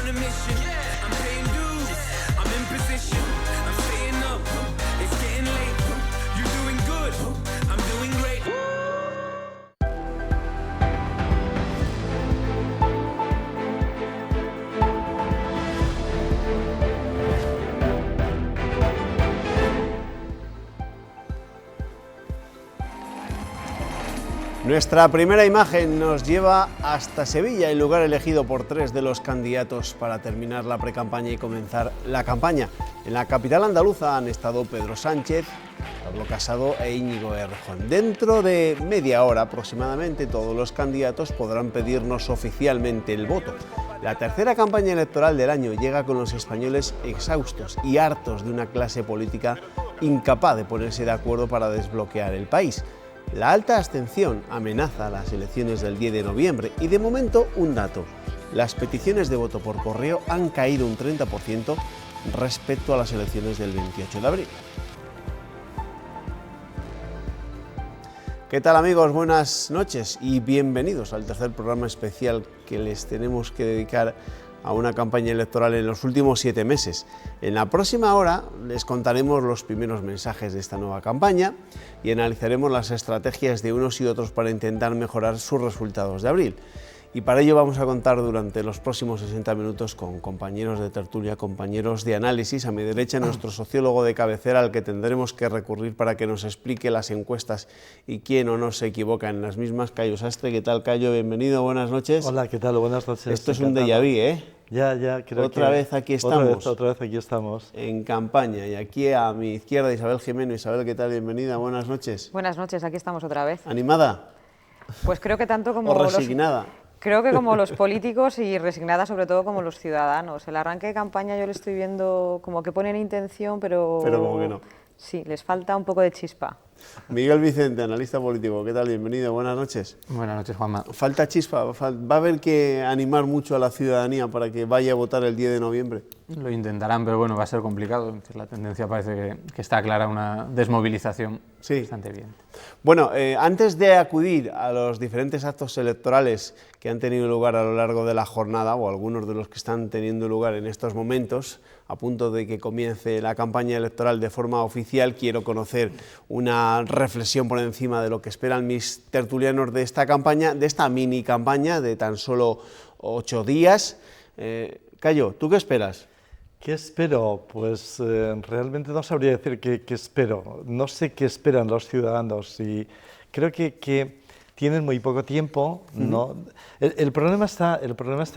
on a mission. I'm paying dues, I'm in position, I'm staying up, it's getting late. You're doing good, I'm doing great. Nuestra primera imagen nos lleva hasta Sevilla, el lugar elegido por 3 de los candidatos para terminar la precampaña y comenzar la campaña. En la capital andaluza han estado Pedro Sánchez, Pablo Casado e Íñigo Errejón. Dentro de media hora aproximadamente todos los candidatos podrán pedirnos oficialmente el voto. La tercera campaña electoral del año llega con los españoles exhaustos y hartos de una clase política incapaz de ponerse de acuerdo para desbloquear el país. La alta abstención amenaza las elecciones del 10 de noviembre y de momento un dato, las peticiones de voto por correo han caído un 30% respecto a las elecciones del 28 de abril. ¿Qué tal amigos? Buenas noches y bienvenidos al tercer programa especial que les tenemos que dedicar a una campaña electoral en los últimos 7 meses. En la próxima hora les contaremos los primeros mensajes de esta nueva campaña y analizaremos las estrategias de unos y otros para intentar mejorar sus resultados de abril. Y para ello vamos a contar durante los próximos 60 minutos con compañeros de tertulia, compañeros de análisis. A mi derecha nuestro sociólogo de cabecera al que tendremos que recurrir para que nos explique las encuestas y quién o no se equivoca en las mismas. Cayo Sastre, ¿qué tal Cayo? Bienvenido, buenas noches. Hola, ¿qué tal? Buenas noches. Esto es un déjà vu, ¿eh? Ya, creo otra vez aquí estamos. Otra vez aquí estamos. En campaña. Y aquí a mi izquierda Isabel Jimeno. Isabel, ¿qué tal? Bienvenida, buenas noches. Buenas noches, aquí estamos otra vez. ¿Animada? Pues creo que tanto como ¿O resignada? Creo que como los políticos y resignada sobre todo como los ciudadanos. El arranque de campaña yo le estoy viendo como que ponen intención, pero como que no. Sí, les falta un poco de chispa. Miguel Vicente, analista político, ¿qué tal? Bienvenido, buenas noches. Buenas noches, Juanma. ¿Falta chispa? ¿Va a haber que animar mucho a la ciudadanía para que vaya a votar el 10 de noviembre? Lo intentarán, pero bueno, va a ser complicado. La tendencia parece que está clara, una desmovilización bastante evidente. Bueno, antes de acudir a los diferentes actos electorales que han tenido lugar a lo largo de la jornada, o algunos de los que están teniendo lugar en estos momentos, a punto de que comience la campaña electoral de forma oficial, quiero conocer una reflexión por encima de lo que esperan mis tertulianos de esta campaña, de esta mini campaña de tan solo 8 días. Cayo, ¿tú qué esperas? ¿Qué espero? Pues realmente no sabría decir qué espero. No sé qué esperan los ciudadanos y creo que tienen muy poco tiempo, ¿no? El problema está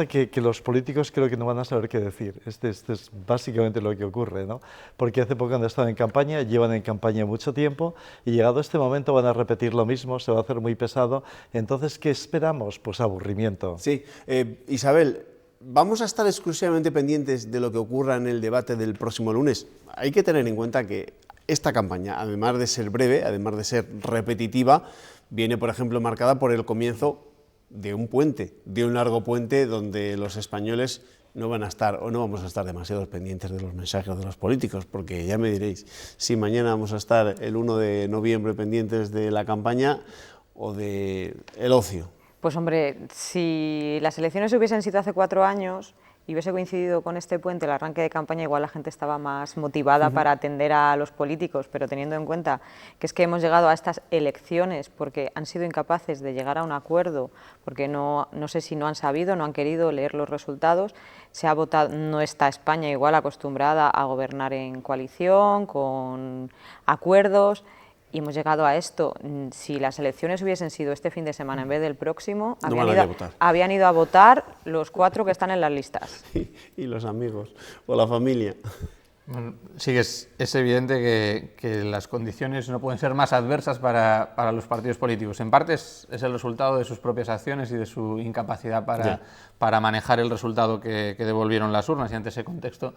que los políticos creo que no van a saber qué decir. Este es básicamente lo que ocurre, ¿no? Porque hace poco han estado en campaña, llevan en campaña mucho tiempo y llegado este momento van a repetir lo mismo, se va a hacer muy pesado. Entonces, ¿qué esperamos? Pues aburrimiento. Sí, Isabel, ¿vamos a estar exclusivamente pendientes de lo que ocurra en el debate del próximo lunes? Hay que tener en cuenta que esta campaña, además de ser breve, además de ser repetitiva, viene, por ejemplo, marcada por el comienzo de un puente, de un largo puente donde los españoles no van a estar o no vamos a estar demasiado pendientes de los mensajes de los políticos, porque ya me diréis si mañana vamos a estar el 1 de noviembre pendientes de la campaña o del ocio. Pues hombre, si las elecciones hubiesen sido hace 4 años y hubiese coincidido con este puente, el arranque de campaña, igual la gente estaba más motivada para atender a los políticos, pero teniendo en cuenta que es que hemos llegado a estas elecciones porque han sido incapaces de llegar a un acuerdo, porque no sé si no han sabido, no han querido leer los resultados, se ha votado, no está España igual acostumbrada a gobernar en coalición, con acuerdos. Y hemos llegado a esto. Si las elecciones hubiesen sido este fin de semana en vez del próximo, habían ido a votar los 4 que están en las listas. Y los amigos, o la familia. Bueno, sí, es evidente que las condiciones no pueden ser más adversas para los partidos políticos. En parte es el resultado de sus propias acciones y de su incapacidad para manejar el resultado que devolvieron las urnas, y ante ese contexto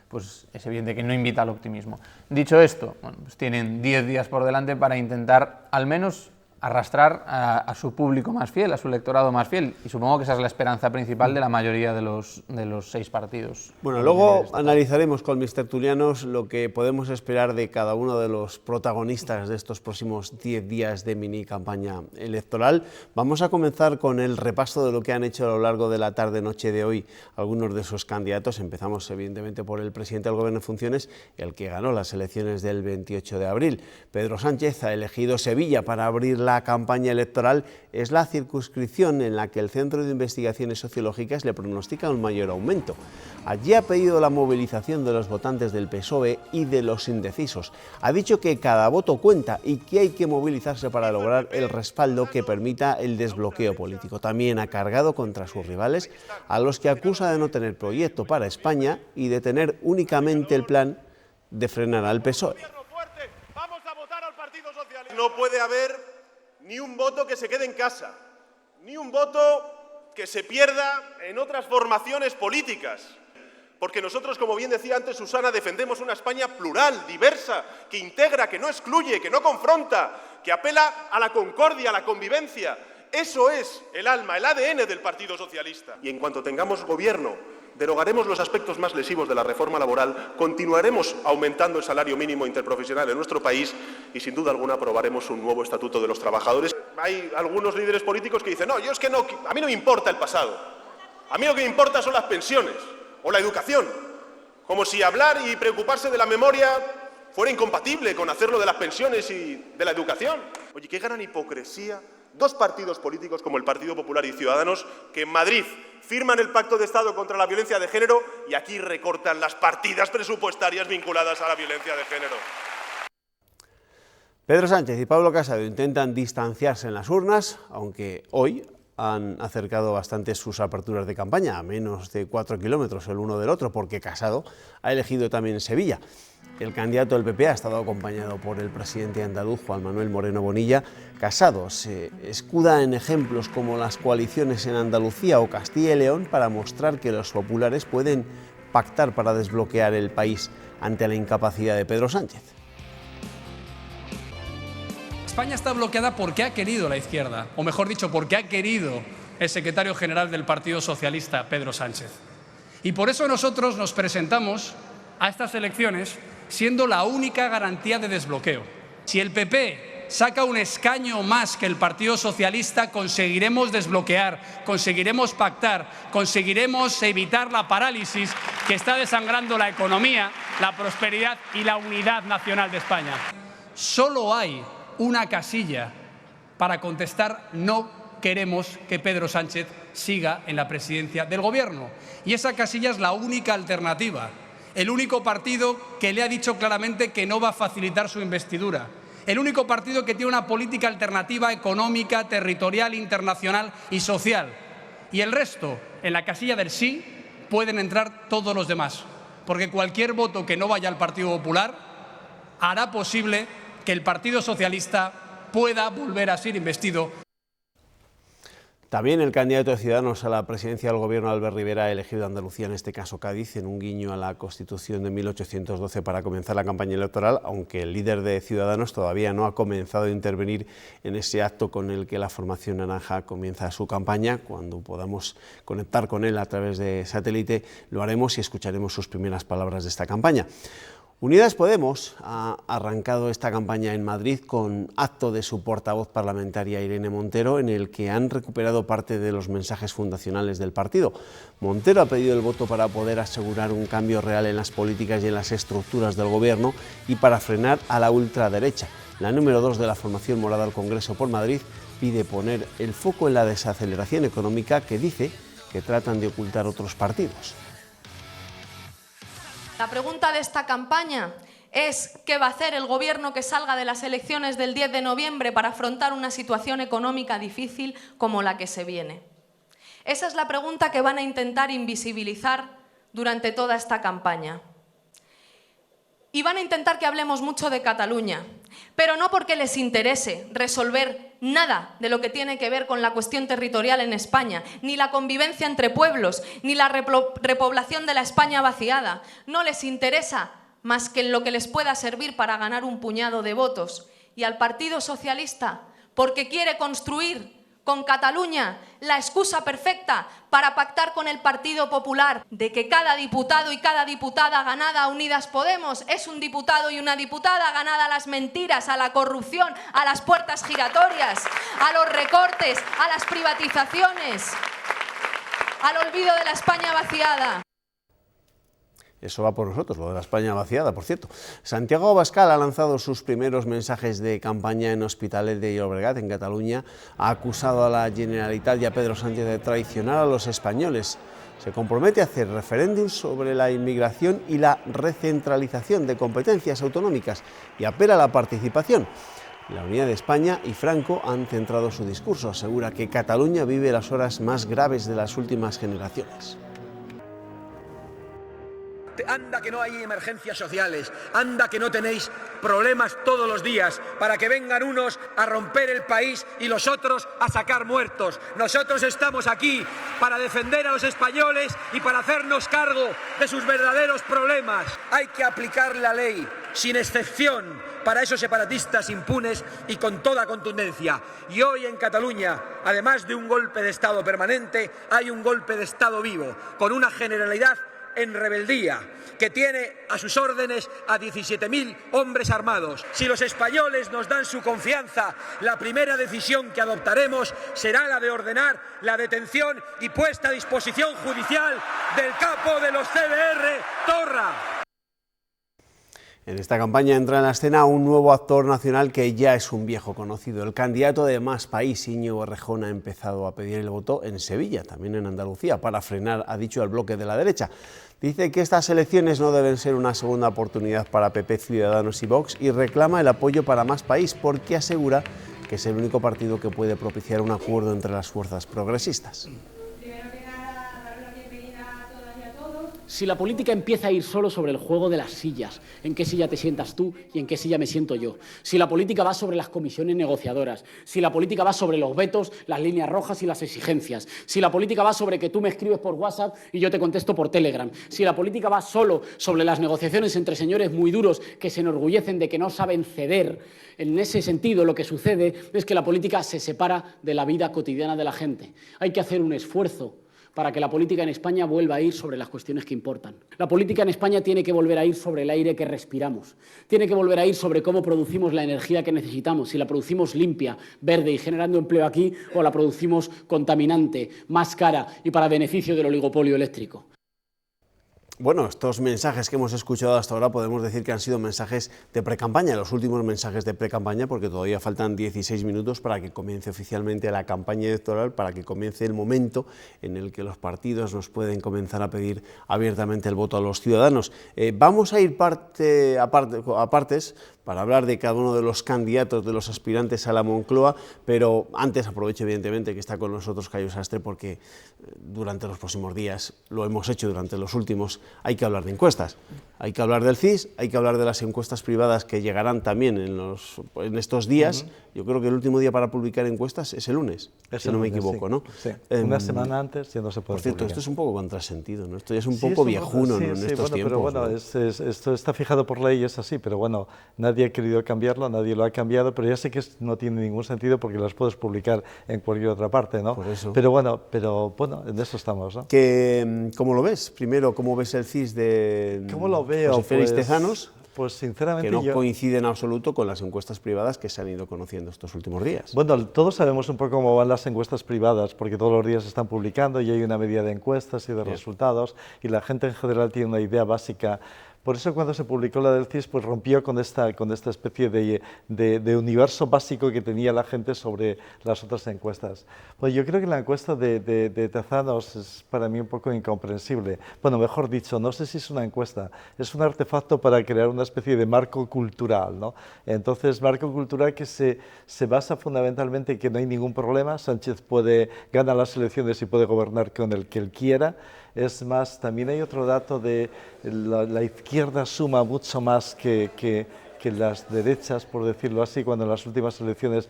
pues es evidente que no invita al optimismo. Dicho esto, bueno, pues tienen 10 días por delante para intentar al menos arrastrar a su público más fiel, a su electorado más fiel. Y supongo que esa es la esperanza principal de la mayoría de los 6 partidos. Bueno, luego analizaremos con mis tertulianos lo que podemos esperar de cada uno de los protagonistas de estos próximos 10 días de mini campaña electoral. Vamos a comenzar con el repaso de lo que han hecho a lo largo de la tarde-noche de hoy algunos de sus candidatos. Empezamos evidentemente por el presidente del Gobierno en funciones, el que ganó las elecciones del 28 de abril. Pedro Sánchez ha elegido Sevilla para abrir la campaña electoral. Es la circunscripción en la que el Centro de Investigaciones Sociológicas le pronostica un mayor aumento. Allí ha pedido la movilización de los votantes del PSOE y de los indecisos. Ha dicho que cada voto cuenta y que hay que movilizarse para lograr el respaldo que permita el desbloqueo político. También ha cargado contra sus rivales, a los que acusa de no tener proyecto para España y de tener únicamente el plan de frenar al PSOE. No puede haber ni un voto que se quede en casa, ni un voto que se pierda en otras formaciones políticas. Porque nosotros, como bien decía antes Susana, defendemos una España plural, diversa, que integra, que no excluye, que no confronta, que apela a la concordia, a la convivencia. Eso es el alma, el ADN del Partido Socialista. Y en cuanto tengamos gobierno, derogaremos los aspectos más lesivos de la reforma laboral, continuaremos aumentando el salario mínimo interprofesional en nuestro país y, sin duda alguna, aprobaremos un nuevo estatuto de los trabajadores. Hay algunos líderes políticos que dicen, no, yo es que no, a mí no me importa el pasado, a mí lo que me importa son las pensiones o la educación, como si hablar y preocuparse de la memoria fuera incompatible con hacerlo de las pensiones y de la educación. Oye, qué gran hipocresía. 2 partidos políticos como el Partido Popular y Ciudadanos que en Madrid firman el Pacto de Estado contra la violencia de género y aquí recortan las partidas presupuestarias vinculadas a la violencia de género. Pedro Sánchez y Pablo Casado intentan distanciarse en las urnas, aunque hoy han acercado bastante sus aperturas de campaña, a menos de 4 kilómetros el uno del otro, porque Casado ha elegido también Sevilla. El candidato del PP ha estado acompañado por el presidente andaluz, Juan Manuel Moreno Bonilla. Casado se escuda en ejemplos como las coaliciones en Andalucía o Castilla y León para mostrar que los populares pueden pactar para desbloquear el país ante la incapacidad de Pedro Sánchez. España está bloqueada porque ha querido la izquierda, o mejor dicho, porque ha querido el secretario general del Partido Socialista, Pedro Sánchez. Y por eso nosotros nos presentamos a estas elecciones siendo la única garantía de desbloqueo. Si el PP saca un escaño más que el Partido Socialista, conseguiremos desbloquear, conseguiremos pactar, conseguiremos evitar la parálisis que está desangrando la economía, la prosperidad y la unidad nacional de España. Solo hay una casilla para contestar no queremos que Pedro Sánchez siga en la presidencia del Gobierno. Y esa casilla es la única alternativa. El único partido que le ha dicho claramente que no va a facilitar su investidura. El único partido que tiene una política alternativa económica, territorial, internacional y social. Y el resto, en la casilla del sí, pueden entrar todos los demás. Porque cualquier voto que no vaya al Partido Popular hará posible que el Partido Socialista pueda volver a ser investido. También el candidato de Ciudadanos a la presidencia del Gobierno, Albert Rivera, ha elegido Andalucía, en este caso Cádiz, en un guiño a la Constitución de 1812 para comenzar la campaña electoral, aunque el líder de Ciudadanos todavía no ha comenzado a intervenir en ese acto con el que la formación naranja comienza su campaña. Cuando podamos conectar con él a través de satélite, lo haremos y escucharemos sus primeras palabras de esta campaña. Unidas Podemos ha arrancado esta campaña en Madrid con acto de su portavoz parlamentaria Irene Montero, en el que han recuperado parte de los mensajes fundacionales del partido. Montero ha pedido el voto para poder asegurar un cambio real en las políticas y en las estructuras del Gobierno y para frenar a la ultraderecha. La número 2 de la formación morada al Congreso por Madrid pide poner el foco en la desaceleración económica que dice que tratan de ocultar otros partidos. La pregunta de esta campaña es ¿qué va a hacer el Gobierno que salga de las elecciones del 10 de noviembre para afrontar una situación económica difícil como la que se viene? Esa es la pregunta que van a intentar invisibilizar durante toda esta campaña. Y van a intentar que hablemos mucho de Cataluña, pero no porque les interese resolver nada de lo que tiene que ver con la cuestión territorial en España, ni la convivencia entre pueblos, ni la repoblación de la España vaciada. No les interesa más que en lo que les pueda servir para ganar un puñado de votos. Y al Partido Socialista, porque quiere construir con Cataluña la excusa perfecta para pactar con el Partido Popular de que cada diputado y cada diputada ganada a Unidas Podemos es un diputado y una diputada ganada a las mentiras, a la corrupción, a las puertas giratorias, a los recortes, a las privatizaciones, al olvido de la España vaciada. Eso va por nosotros, lo de la España vaciada, por cierto. Santiago Abascal ha lanzado sus primeros mensajes de campaña en Hospitalet de Llobregat, en Cataluña. Ha acusado a la Generalitat y a Pedro Sánchez de traicionar a los españoles. Se compromete a hacer referéndums sobre la inmigración y la recentralización de competencias autonómicas y apela a la participación. La Unidad de España y Franco han centrado su discurso. Asegura que Cataluña vive las horas más graves de las últimas generaciones. Anda que no hay emergencias sociales, anda que no tenéis problemas todos los días para que vengan unos a romper el país y los otros a sacar muertos. Nosotros estamos aquí para defender a los españoles y para hacernos cargo de sus verdaderos problemas. Hay que aplicar la ley, sin excepción, para esos separatistas impunes y con toda contundencia. Y hoy en Cataluña, además de un golpe de Estado permanente, hay un golpe de Estado vivo, con una Generalidad en rebeldía, que tiene a sus órdenes a 17.000 hombres armados. Si los españoles nos dan su confianza, la primera decisión que adoptaremos será la de ordenar la detención y puesta a disposición judicial del capo de los CDR, Torra. En esta campaña entra en la escena un nuevo actor nacional que ya es un viejo conocido. El candidato de Más País, Íñigo Errejón, ha empezado a pedir el voto en Sevilla, también en Andalucía, para frenar, ha dicho, al bloque de la derecha. Dice que estas elecciones no deben ser una segunda oportunidad para PP, Ciudadanos y Vox y reclama el apoyo para Más País porque asegura que es el único partido que puede propiciar un acuerdo entre las fuerzas progresistas. Si la política empieza a ir solo sobre el juego de las sillas, en qué silla te sientas tú y en qué silla me siento yo, si la política va sobre las comisiones negociadoras, si la política va sobre los vetos, las líneas rojas y las exigencias, si la política va sobre que tú me escribes por WhatsApp y yo te contesto por Telegram, si la política va solo sobre las negociaciones entre señores muy duros que se enorgullecen de que no saben ceder, en ese sentido lo que sucede es que la política se separa de la vida cotidiana de la gente. Hay que hacer un esfuerzo para que la política en España vuelva a ir sobre las cuestiones que importan. La política en España tiene que volver a ir sobre el aire que respiramos, tiene que volver a ir sobre cómo producimos la energía que necesitamos, si la producimos limpia, verde y generando empleo aquí, o la producimos contaminante, más cara y para beneficio del oligopolio eléctrico. Bueno, estos mensajes que hemos escuchado hasta ahora podemos decir que han sido mensajes de precampaña, los últimos mensajes de precampaña, porque todavía faltan 16 minutos para que comience oficialmente la campaña electoral, para que comience el momento en el que los partidos nos pueden comenzar a pedir abiertamente el voto a los ciudadanos. Vamos a ir parte a partes para hablar de cada uno de los candidatos, de los aspirantes a la Moncloa, pero antes aprovecho evidentemente que está con nosotros Cayo Sastre, porque durante los próximos días, lo hemos hecho durante los últimos, hay que hablar de encuestas, hay que hablar del CIS, hay que hablar de las encuestas privadas que llegarán también en estos días. Yo creo que el último día para publicar encuestas es el lunes, si no me equivoco, sí, ¿no? Sí. Una semana antes ya no se puede Por cierto, publicar. Esto es un poco contrasentido, ¿no? Esto ya es un poco viejuno, ¿no? En estos tiempos. Pero bueno, ¿no? esto está fijado por ley, es así, pero bueno, nadie ha querido cambiarlo, nadie lo ha cambiado, pero ya sé que no tiene ningún sentido porque las puedes publicar en cualquier otra parte, ¿no? Por eso. Pero bueno, en eso estamos, ¿no? ¿Cómo lo ves? Primero, ¿cómo ves el CIS de ¿Cómo lo veo? José Félix Tezanos? Pues sinceramente que no coincide en absoluto con las encuestas privadas que se han ido conociendo estos últimos días. Bueno, todos sabemos un poco cómo van las encuestas privadas, porque todos los días se están publicando y hay una media de encuestas y de resultados, y la gente en general tiene una idea básica. Por eso cuando se publicó la del CIS, pues rompió con esta especie de universo básico que tenía la gente sobre las otras encuestas. Pues yo creo que la encuesta de Tezanos es para mí un poco incomprensible. Bueno, mejor dicho, no sé si es una encuesta, es un artefacto para crear una especie de marco cultural, ¿no? Entonces, marco cultural que se basa fundamentalmente en que no hay ningún problema, Sánchez gana las elecciones y puede gobernar con el que él quiera. Es más, también hay otro dato de la izquierda suma mucho más que las derechas, por decirlo así, cuando en las últimas elecciones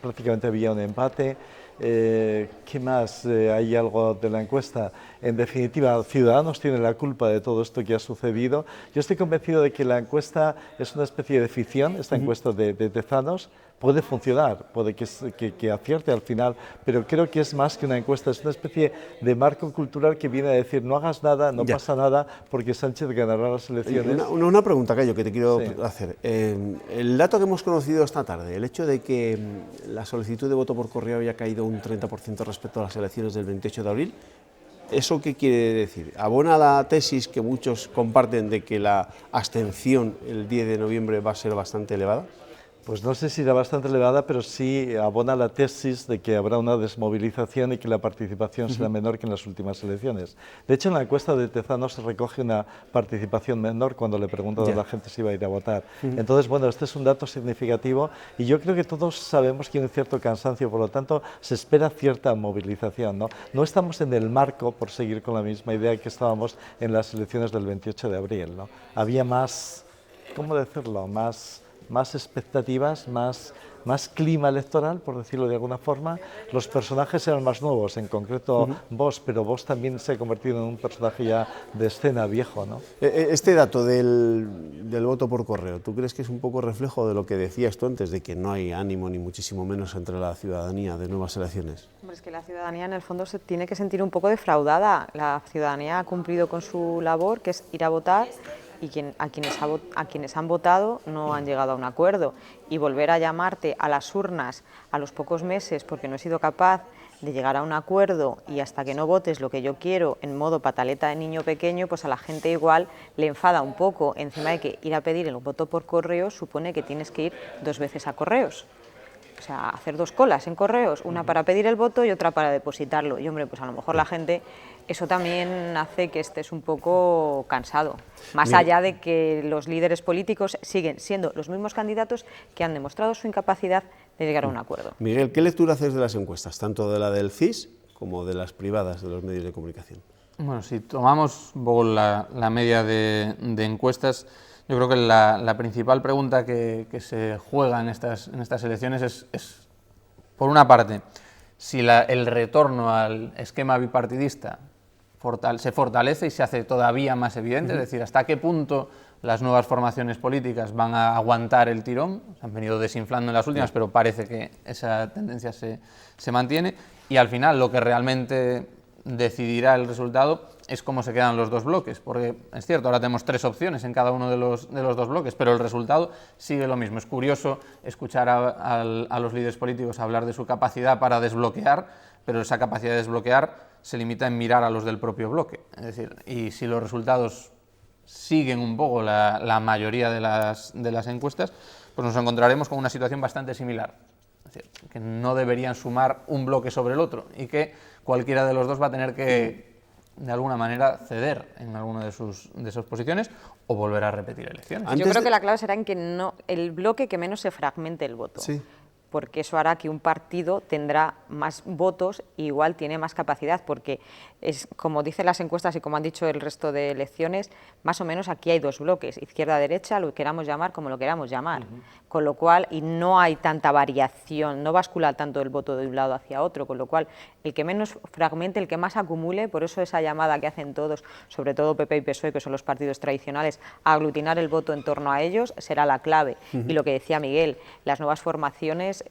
prácticamente había un empate. ¿Qué más? ¿Hay algo de la encuesta? En definitiva, Ciudadanos tiene la culpa de todo esto que ha sucedido. Yo estoy convencido de que la encuesta es una especie de ficción, esta encuesta de Tezanos, puede funcionar, puede que acierte al final, pero creo que es más que una encuesta, es una especie de marco cultural que viene a decir no hagas nada, no pasa nada, porque Sánchez ganará las elecciones. Una pregunta, Cayo, que te quiero hacer. El dato que hemos conocido esta tarde, el hecho de que la solicitud de voto por correo haya caído un 30% respecto a las elecciones del 28 de abril, ¿eso qué quiere decir? ¿Abona la tesis que muchos comparten de que la abstención el 10 de noviembre va a ser bastante elevada? Pues no sé si era bastante elevada, pero sí abona la tesis de que habrá una desmovilización y que la participación será menor que en las últimas elecciones. De hecho, en la encuesta de Tezanos se recoge una participación menor cuando le preguntan a la gente si iba a ir a votar. Entonces, bueno, este es un dato significativo y yo creo que todos sabemos que hay un cierto cansancio, por lo tanto, se espera cierta movilización, ¿no? No estamos en el marco, por seguir con la misma idea que estábamos en las elecciones del 28 de abril, ¿no? Había más, ¿cómo decirlo?, más expectativas, más clima electoral, por decirlo de alguna forma. Los personajes eran más nuevos, en concreto Vox, pero Vox también se ha convertido en un personaje ya de escena viejo, ¿no? Este dato del voto por correo, ¿tú crees que es un poco reflejo de lo que decías tú antes, de que no hay ánimo ni muchísimo menos entre la ciudadanía de nuevas elecciones? Hombre, es que la ciudadanía en el fondo se tiene que sentir un poco defraudada. La ciudadanía ha cumplido con su labor, que es ir a votar, y a quienes han votado no han llegado a un acuerdo, y volver a llamarte a las urnas a los pocos meses porque no he sido capaz de llegar a un acuerdo y hasta que no votes lo que yo quiero en modo pataleta de niño pequeño, pues a la gente igual le enfada un poco, encima de que ir a pedir el voto por correo supone que tienes que ir 2 veces a correos. O sea, hacer 2 colas en correos, una para pedir el voto y otra para depositarlo. Y hombre, pues a lo mejor la gente, eso también hace que estés un poco cansado. Más allá de que los líderes políticos siguen siendo los mismos candidatos que han demostrado su incapacidad de llegar a un acuerdo. Miguel, ¿qué lectura haces de las encuestas, tanto de la del CIS como de las privadas de los medios de comunicación? Bueno, si tomamos la media de encuestas, yo creo que la principal pregunta que se juega en estas elecciones es, por una parte, si el retorno al esquema bipartidista se fortalece y se hace todavía más evidente, es decir, hasta qué punto las nuevas formaciones políticas van a aguantar el tirón. Se han venido desinflando en las últimas, pero parece que esa tendencia se mantiene, y al final lo que realmente decidirá el resultado es cómo se quedan los 2 bloques, porque es cierto, ahora tenemos 3 opciones en cada uno de los 2 bloques, pero el resultado sigue lo mismo. Es curioso escuchar a los líderes políticos hablar de su capacidad para desbloquear, pero esa capacidad de desbloquear se limita en mirar a los del propio bloque. Es decir, y si los resultados siguen un poco la mayoría de las encuestas, pues nos encontraremos con una situación bastante similar. Es decir, que no deberían sumar un bloque sobre el otro y que cualquiera de los 2 va a tener que, de alguna manera, ceder en alguna de sus posiciones o volver a repetir elecciones. Yo creo que la clave será en que el bloque que menos se fragmente el voto. Sí. Porque eso hará que un partido tendrá más votos e igual tiene más capacidad, porque es como dicen las encuestas y como han dicho el resto de elecciones, más o menos aquí hay 2 bloques, izquierda-derecha, lo queramos llamar como lo queramos llamar, con lo cual, y no hay tanta variación, no bascula tanto el voto de un lado hacia otro, con lo cual el que menos fragmente, el que más acumule, por eso esa llamada que hacen todos, sobre todo PP y PSOE, que son los partidos tradicionales, a aglutinar el voto en torno a ellos, será la clave. Y lo que decía Miguel, las nuevas formaciones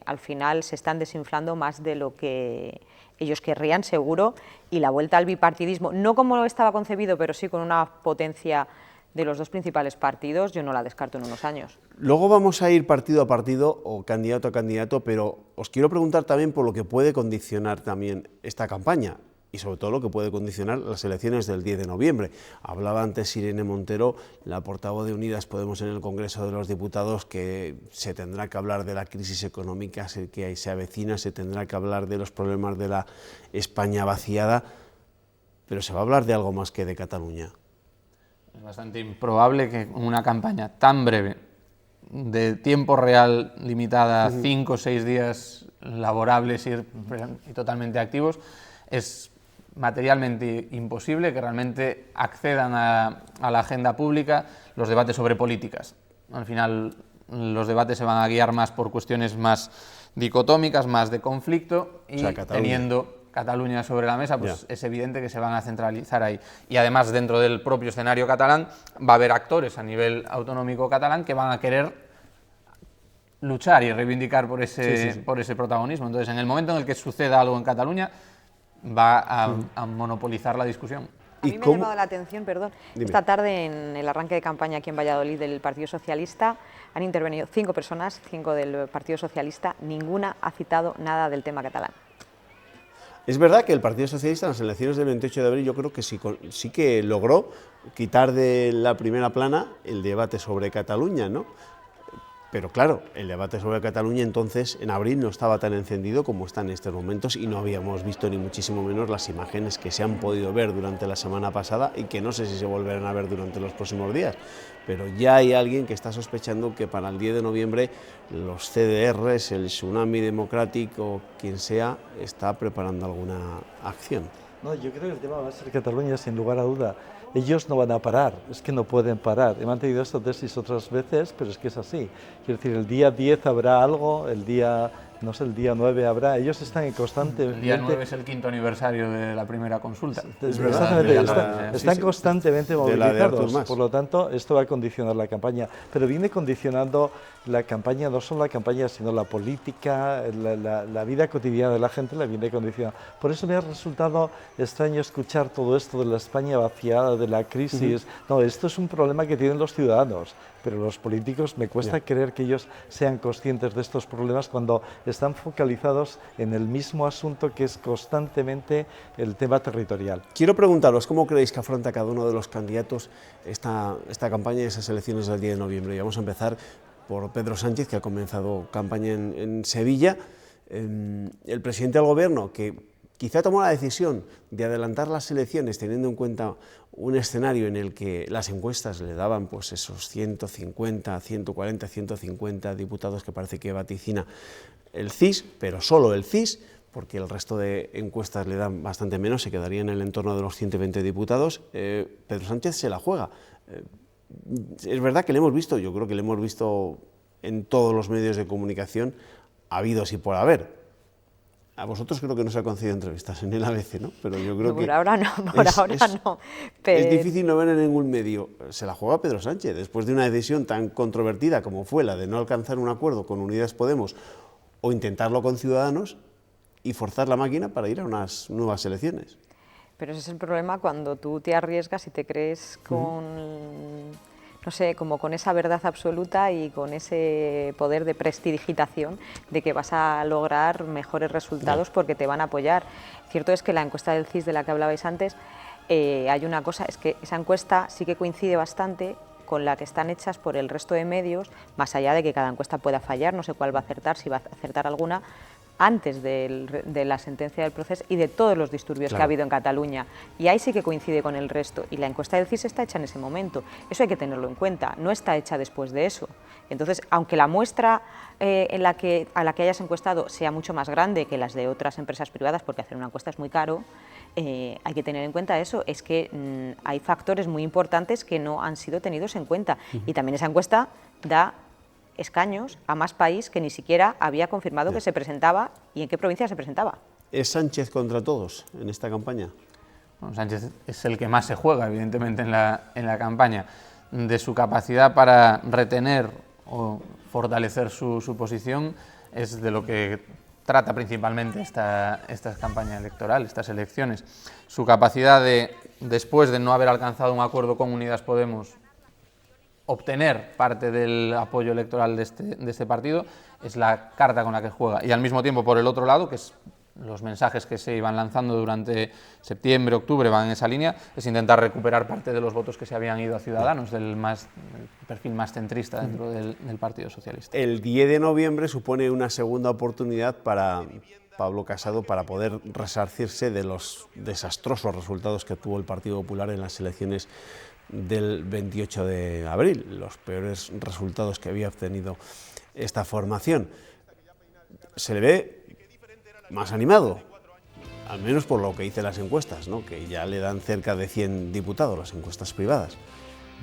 al final se están desinflando más de lo que ellos querrían, seguro, y la vuelta al bipartidismo, no como estaba concebido, pero sí con una potencia de los 2 principales partidos, yo no la descarto en unos años. Luego vamos a ir partido a partido o candidato a candidato, pero os quiero preguntar también por lo que puede condicionar también esta campaña y sobre todo lo que puede condicionar las elecciones del 10 de noviembre. Hablaba antes Irene Montero, la portavoz de Unidas Podemos en el Congreso de los Diputados, que se tendrá que hablar de la crisis económica que se avecina, se tendrá que hablar de los problemas de la España vaciada, pero se va a hablar de algo más que de Cataluña. Es bastante improbable que una campaña tan breve, de tiempo real limitada a 5 o 6 días laborables y totalmente activos, es materialmente imposible que realmente accedan a la agenda pública los debates sobre políticas. Al final los debates se van a guiar más por cuestiones más dicotómicas, más de conflicto, y teniendo Cataluña sobre la mesa, pues es evidente que se van a centralizar ahí. Y además, dentro del propio escenario catalán, va a haber actores a nivel autonómico catalán que van a querer luchar y reivindicar por ese protagonismo. Entonces, en el momento en el que suceda algo en Cataluña, va a monopolizar la discusión. A mí me ha llamado la atención, perdón, esta tarde en el arranque de campaña aquí en Valladolid del Partido Socialista han intervenido 5 personas, 5 del Partido Socialista, ninguna ha citado nada del tema catalán. Es verdad que el Partido Socialista en las elecciones del 28 de abril yo creo que sí que logró quitar de la primera plana el debate sobre Cataluña, ¿no? Pero claro, el debate sobre Cataluña entonces en abril no estaba tan encendido como está en estos momentos y no habíamos visto ni muchísimo menos las imágenes que se han podido ver durante la semana pasada y que no sé si se volverán a ver durante los próximos días. Pero ya hay alguien que está sospechando que para el 10 de noviembre los CDRs, el Tsunami Democrático, quien sea, está preparando alguna acción. No, yo creo que el tema va a ser Cataluña sin lugar a duda. Ellos no van a parar, es que no pueden parar. He mantenido esta tesis otras veces, pero es que es así. Quiero decir, el día 10 habrá algo, el día, no sé, el día 9 habrá. Ellos están en constante... El día 9 es el 5º aniversario de la primera consulta. Exactamente, están constantemente movilizados. Por lo tanto, esto va a condicionar la campaña. Pero viene condicionando la campaña, no solo la campaña, sino la política, la vida cotidiana de la gente la viene condicionando. Por eso me ha resultado extraño escuchar todo esto de la España vaciada, de la crisis. No, esto es un problema que tienen los ciudadanos, pero los políticos me cuesta creer que ellos sean conscientes de estos problemas cuando están focalizados en el mismo asunto que es constantemente el tema territorial. Quiero preguntaros, ¿cómo creéis que afronta cada uno de los candidatos esta campaña y esas elecciones del 10 de noviembre? Y vamos a empezar por Pedro Sánchez, que ha comenzado campaña en Sevilla. El presidente del Gobierno, que quizá tomó la decisión de adelantar las elecciones teniendo en cuenta un escenario en el que las encuestas le daban pues esos 150, 140, 150 diputados que parece que vaticina el CIS, pero solo el CIS, porque el resto de encuestas le dan bastante menos, se quedaría en el entorno de los 120 diputados. Pedro Sánchez se la juega. Es verdad que le hemos visto, yo creo que le hemos visto en todos los medios de comunicación, habidos y por haber. A vosotros creo que no se ha concedido entrevistas en el ABC, ¿no? Pero yo creo que... Por ahora no, no. Pero... Es difícil no ver en ningún medio. Se la juega Pedro Sánchez, después de una decisión tan controvertida como fue la de no alcanzar un acuerdo con Unidas Podemos o intentarlo con Ciudadanos y forzar la máquina para ir a unas nuevas elecciones. Pero ese es el problema cuando tú te arriesgas y te crees con, no sé, como con esa verdad absoluta y con ese poder de prestidigitación de que vas a lograr mejores resultados porque te van a apoyar. Cierto es que la encuesta del CIS de la que hablabais antes, hay una cosa, es que esa encuesta sí que coincide bastante con la que están hechas por el resto de medios, más allá de que cada encuesta pueda fallar, no sé cuál va a acertar, si va a acertar alguna, antes de la sentencia del proceso y de todos los disturbios que ha habido en Cataluña. Y ahí sí que coincide con el resto. Y la encuesta del CIS está hecha en ese momento. Eso hay que tenerlo en cuenta. No está hecha después de eso. Entonces, aunque la muestra a la que hayas encuestado sea mucho más grande que las de otras empresas privadas, porque hacer una encuesta es muy caro, hay que tener en cuenta eso. Es que hay factores muy importantes que no han sido tenidos en cuenta. Y también esa encuesta da escaños a más país que ni siquiera había confirmado que se presentaba y en qué provincia se presentaba. ¿Es Sánchez contra todos en esta campaña? Bueno, Sánchez es el que más se juega, evidentemente, en la campaña. De su capacidad para retener o fortalecer su posición es de lo que trata principalmente esta campaña electoral, estas elecciones. Su capacidad de, después de no haber alcanzado un acuerdo con Unidas Podemos, obtener parte del apoyo electoral de este partido es la carta con la que juega. Y al mismo tiempo, por el otro lado, que es los mensajes que se iban lanzando durante septiembre, octubre, van en esa línea, es intentar recuperar parte de los votos que se habían ido a Ciudadanos, del perfil más centrista dentro del Partido Socialista. El 10 de noviembre supone una segunda oportunidad para Pablo Casado para poder resarcirse de los desastrosos resultados que tuvo el Partido Popular en las elecciones del 28 de abril, los peores resultados que había obtenido esta formación. Se le ve más animado, al menos por lo que dicen las encuestas, ¿no? Que ya le dan cerca de 100 diputados, las encuestas privadas.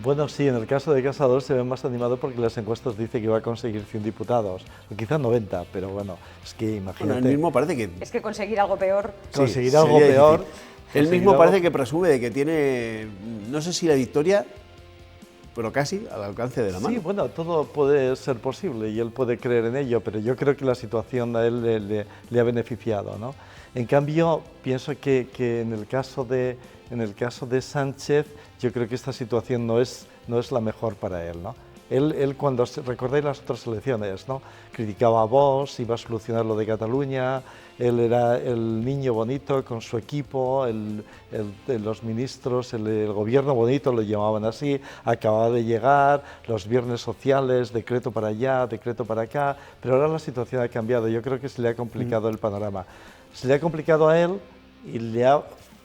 Bueno, sí, en el caso de Casado se ve más animado porque las encuestas dicen que va a conseguir 100 diputados, o quizá 90, pero bueno, es que imagínate... Bueno, él mismo parece que... Es que conseguir algo peor... Conseguir algo peor... Él mismo parece que presume de que tiene, no sé si la victoria, pero casi al alcance de la mano. Sí, bueno, todo puede ser posible y él puede creer en ello, pero yo creo que la situación a él le ha beneficiado, ¿no? En cambio, pienso que en el caso de Sánchez, yo creo que esta situación no es la mejor para él, ¿no? Él cuando, recordáis las otras elecciones, ¿no? Criticaba a Vox, iba a solucionar lo de Cataluña, él era el niño bonito con su equipo, los ministros, el gobierno bonito lo llamaban así, acababa de llegar, los viernes sociales, decreto para allá, decreto para acá, pero ahora la situación ha cambiado, yo creo que se le ha complicado el panorama. Se le ha complicado a él y le ha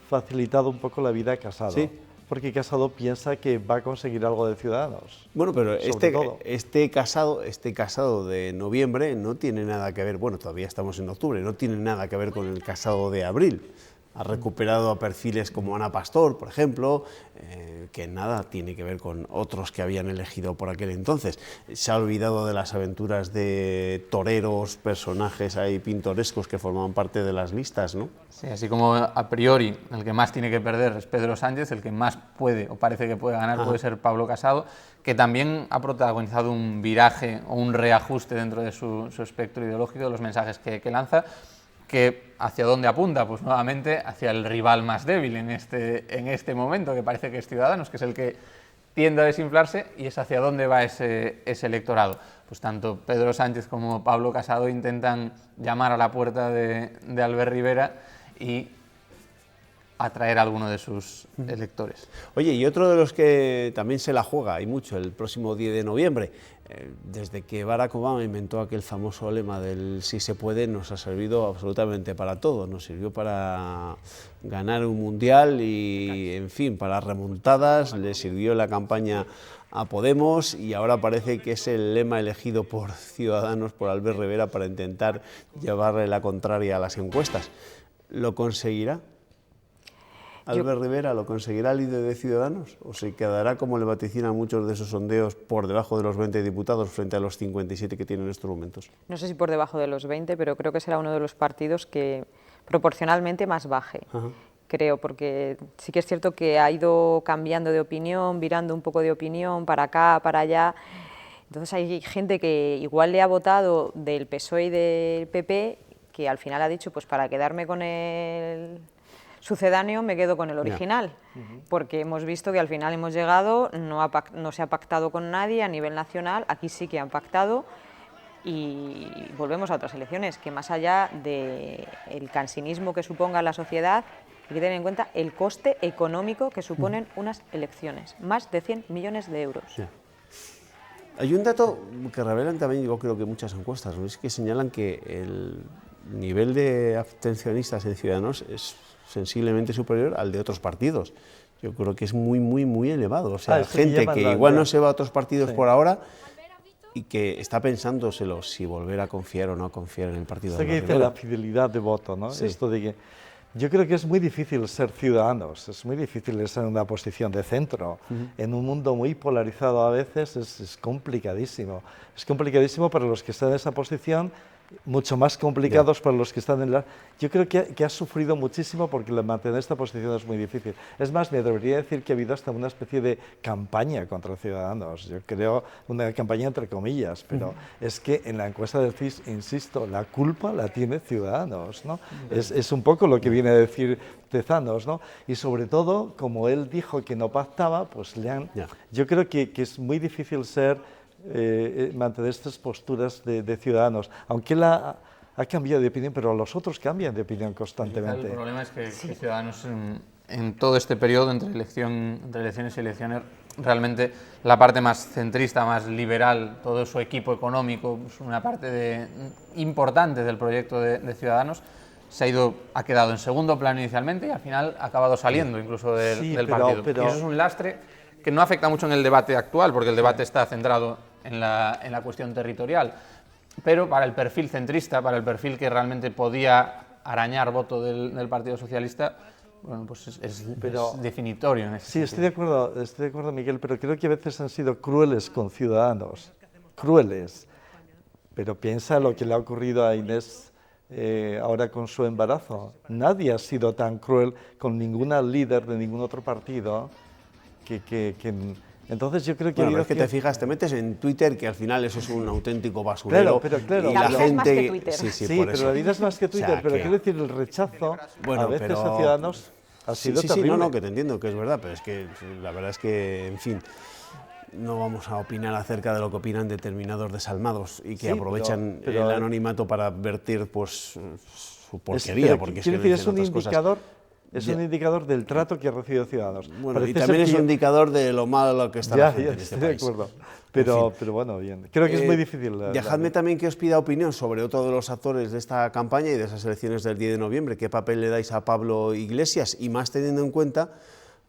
facilitado un poco la vida a Casado. Sí. Porque Casado piensa que va a conseguir algo de Ciudadanos. Bueno, pero este todo. Casado de noviembre no tiene nada que ver, bueno, todavía estamos en octubre, no tiene nada que ver con el Casado de abril. Ha recuperado a perfiles como Ana Pastor, por ejemplo, que nada tiene que ver con otros que habían elegido por aquel entonces. Se ha olvidado de las aventuras de toreros, personajes ahí pintorescos que formaban parte de las listas, ¿no? Sí, así como a priori el que más tiene que perder es Pedro Sánchez, el que más puede o parece que puede ganar puede ser Pablo Casado, que también ha protagonizado un viraje o un reajuste dentro de su espectro ideológico, de los mensajes que lanza, que hacia dónde apunta, pues nuevamente hacia el rival más débil en este momento, que parece que es Ciudadanos, que es el que tiende a desinflarse, y es hacia dónde va ese electorado. Pues tanto Pedro Sánchez como Pablo Casado intentan llamar a la puerta de Albert Rivera y atraer a alguno de sus electores. Oye, y otro de los que también se la juega, y mucho, el próximo 10 de noviembre, desde que Barack Obama inventó aquel famoso lema del sí se puede, nos ha servido absolutamente para todo. Nos sirvió para ganar un mundial y, en fin, para remontadas, le sirvió la campaña a Podemos y ahora parece que es el lema elegido por Ciudadanos, por Albert Rivera, para intentar llevarle la contraria a las encuestas. ¿Lo conseguirá? ¿Albert Rivera lo conseguirá el líder de Ciudadanos? ¿O se quedará, como le vaticinan muchos de esos sondeos, por debajo de los 20 diputados frente a los 57 que tiene en estos momentos? No sé si por debajo de los 20, pero creo que será uno de los partidos que proporcionalmente más baje. Ajá. Creo, porque sí que es cierto que ha ido cambiando de opinión, virando un poco de opinión para acá, para allá. Entonces hay gente que igual le ha votado del PSOE y del PP, que al final ha dicho, pues para quedarme con el sucedáneo me quedo con el original, porque hemos visto que al final hemos llegado, no se ha pactado con nadie a nivel nacional, aquí sí que han pactado y volvemos a otras elecciones, que más allá del cansinismo que suponga la sociedad, hay que tener en cuenta el coste económico que suponen unas elecciones, más de 100 millones de euros. Sí. Hay un dato que revelan también, yo creo que muchas encuestas, ¿no? Es que señalan que el nivel de abstencionistas en Ciudadanos es sensiblemente superior al de otros partidos. Yo creo que es muy elevado. O sea, gente que igual no se va a otros partidos por ahora y que está pensándoselo si volver a confiar o no confiar en el partido. Esto que dice la fidelidad de voto, ¿no? Sí. Esto de que yo creo que es muy difícil ser Ciudadanos, es muy difícil estar en una posición de centro. En un mundo muy polarizado a veces es complicadísimo. Es complicadísimo para los que están en esa posición, mucho más complicados para los que están en la... Yo creo que ha sufrido muchísimo porque mantener esta posición es muy difícil. Es más, me atrevería a decir que ha habido hasta una especie de campaña contra Ciudadanos. Yo creo una campaña entre comillas, pero es que en la encuesta del CIS, insisto, la culpa la tiene Ciudadanos, ¿no? Es un poco lo que viene a decir Tezanos, ¿no? Y sobre todo, como él dijo que no pactaba, pues yo creo que es muy difícil mantener estas posturas de Ciudadanos, aunque él ha cambiado de opinión, pero los otros cambian de opinión constantemente. El problema es que Ciudadanos en todo este periodo, entre elecciones y elecciones, realmente la parte más centrista, más liberal, todo su equipo económico, pues una parte importante del proyecto de Ciudadanos, ha quedado en segundo plano inicialmente y al final ha acabado saliendo incluso del partido. Y eso es un lastre que no afecta mucho en el debate actual, porque el debate está centrado en la cuestión territorial, pero para el perfil centrista, para el perfil que realmente podía arañar voto del Partido Socialista, bueno, pues es definitorio en ese sentido. Estoy de acuerdo, Miguel, pero creo que a veces han sido crueles con Ciudadanos, crueles, pero piensa lo que le ha ocurrido a Inés ahora con su embarazo. Nadie ha sido tan cruel con ninguna líder de ningún otro partido que Entonces yo creo que... Bueno, pero es que te fijas, te metes en Twitter, que al final eso es un auténtico basurero. Claro, y la gente... es más que Twitter. Sí, por por pero eso. la vida es más que Twitter, O sea, pero que- quiero decir, el rechazo Bueno, a veces pero- a Ciudadanos ha sido sí, terrible. no, que te entiendo que es verdad, pero es que la verdad es que, en fin, no vamos a opinar acerca de lo que opinan determinados desalmados y que Sí, aprovechan pero- el anonimato para advertir pues su porquería, Pero porque es quiero que decir, dicen es un otras cosas. indicador. Es Ya. un indicador del trato que ha recibido Ciudadanos. Bueno, y Parece también ser es un que- indicador de lo malo que está la gente Ya, en este estoy de país. acuerdo. En fin. Pero bueno, bien. Creo que es muy difícil. Dejadme también que os pida opinión sobre otro de los actores de esta campaña y de esas elecciones del 10 de noviembre. ¿Qué papel le dais a Pablo Iglesias? Y más teniendo en cuenta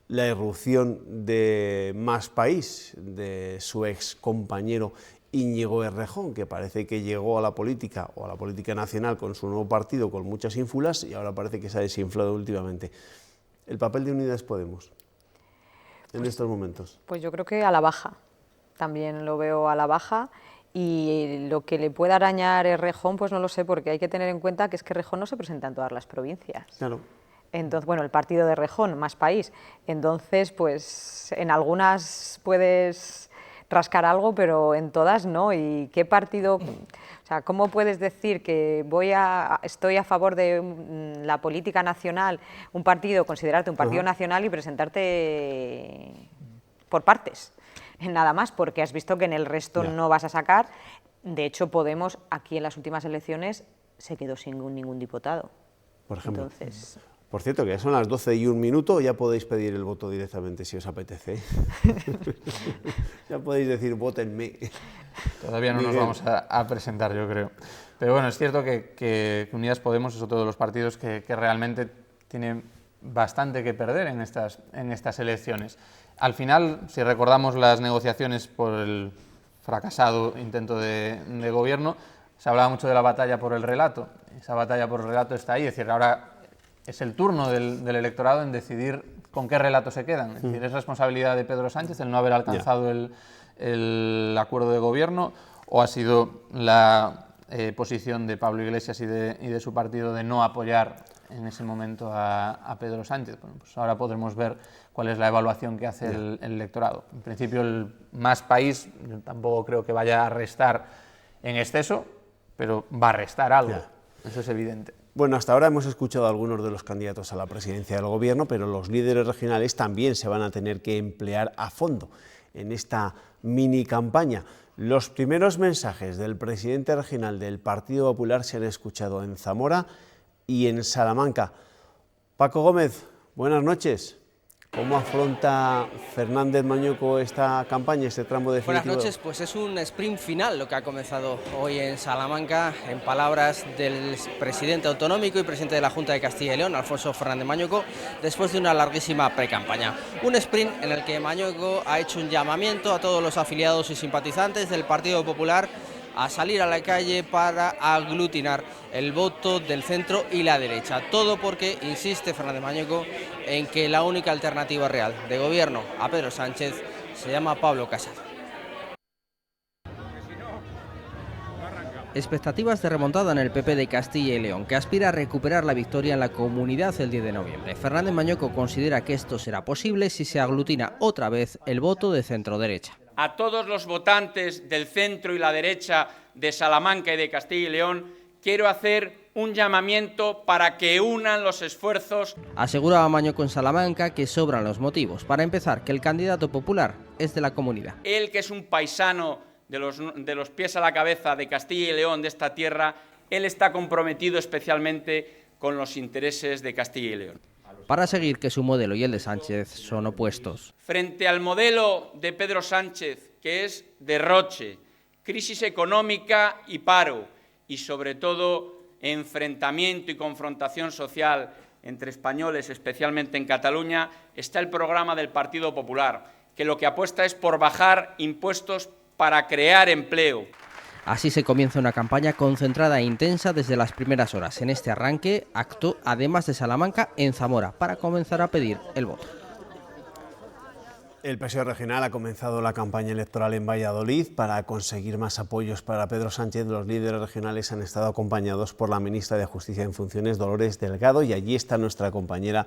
la irrupción de Más País, de su ex compañero Íñigo Errejón, que parece que llegó a la política o a la política nacional con su nuevo partido con muchas ínfulas y ahora parece que se ha desinflado últimamente. El papel de Unidas Podemos en estos momentos. Pues yo creo que a la baja, también lo veo a la baja, y lo que le pueda arañar Errejón, pues no lo sé, porque hay que tener en cuenta que es que Errejón no se presenta en todas las provincias. Claro. Entonces, bueno, el partido de Errejón, Más País, entonces, pues en algunas puedes rascar algo, pero en todas no. ¿Y qué partido? O sea, ¿cómo puedes decir que estoy a favor de la política nacional, un partido, considerarte un partido nacional y presentarte por partes? Nada más, porque has visto que en el resto no vas a sacar. De hecho, Podemos, aquí en las últimas elecciones, se quedó sin ningún diputado. Por ejemplo. Entonces, Por cierto, que ya son las 12:01, ya podéis pedir el voto directamente si os apetece. Ya podéis decir, votenme. Todavía no nos Miguel. vamos a presentar, yo creo. Pero bueno, es cierto que Unidas Podemos es otro de los partidos que realmente tiene bastante que perder en estas elecciones. Al final, si recordamos las negociaciones por el fracasado intento de gobierno, se hablaba mucho de la batalla por el relato. Esa batalla por el relato está ahí, es decir, ahora es el turno del electorado en decidir con qué relato se quedan. Es decir, es responsabilidad de Pedro Sánchez el no haber alcanzado el acuerdo de gobierno, o ha sido la posición de Pablo Iglesias y de su partido de no apoyar en ese momento a Pedro Sánchez. Bueno, pues ahora podremos ver cuál es la evaluación que hace el electorado. En principio, el Más País, yo tampoco creo que vaya a restar en exceso, pero va a restar algo. Eso es evidente. Bueno, hasta ahora hemos escuchado a algunos de los candidatos a la presidencia del gobierno, pero los líderes regionales también se van a tener que emplear a fondo en esta mini campaña. Los primeros mensajes del presidente regional del Partido Popular se han escuchado en Zamora y en Salamanca. Paco Gómez, buenas noches. ¿Cómo afronta Fernández Mañueco esta campaña, este tramo definitivo? Buenas noches, pues es un sprint final lo que ha comenzado hoy en Salamanca, en palabras del presidente autonómico y presidente de la Junta de Castilla y León, Alfonso Fernández Mañueco, después de una larguísima precampaña. Un sprint en el que Mañueco ha hecho un llamamiento a todos los afiliados y simpatizantes del Partido Popular a salir a la calle para aglutinar el voto del centro y la derecha. Todo porque insiste Fernández Mañueco en que la única alternativa real de gobierno a Pedro Sánchez se llama Pablo Casado. Expectativas de remontada en el PP de Castilla y León, que aspira a recuperar la victoria en la comunidad el 10 de noviembre. Fernández Mañueco considera que esto será posible si se aglutina otra vez el voto de centro-derecha. A todos los votantes del centro y la derecha de Salamanca y de Castilla y León, quiero hacer un llamamiento para que unan los esfuerzos. Aseguraba Mañueco en Salamanca que sobran los motivos. Para empezar, que el candidato popular es de la comunidad. Él, que es un paisano de los pies a la cabeza de Castilla y León, de esta tierra, él está comprometido especialmente con los intereses de Castilla y León. Para seguir que su modelo y el de Sánchez son opuestos. Frente al modelo de Pedro Sánchez, que es derroche, crisis económica y paro, y sobre todo enfrentamiento y confrontación social entre españoles, especialmente en Cataluña, está el programa del Partido Popular, que lo que apuesta es por bajar impuestos para crear empleo. Así se comienza una campaña concentrada e intensa desde las primeras horas. En este arranque, acto, además de Salamanca, en Zamora, para comenzar a pedir el voto. El PSOE regional ha comenzado la campaña electoral en Valladolid para conseguir más apoyos para Pedro Sánchez. Los líderes regionales han estado acompañados por la ministra de Justicia en funciones, Dolores Delgado, y allí está nuestra compañera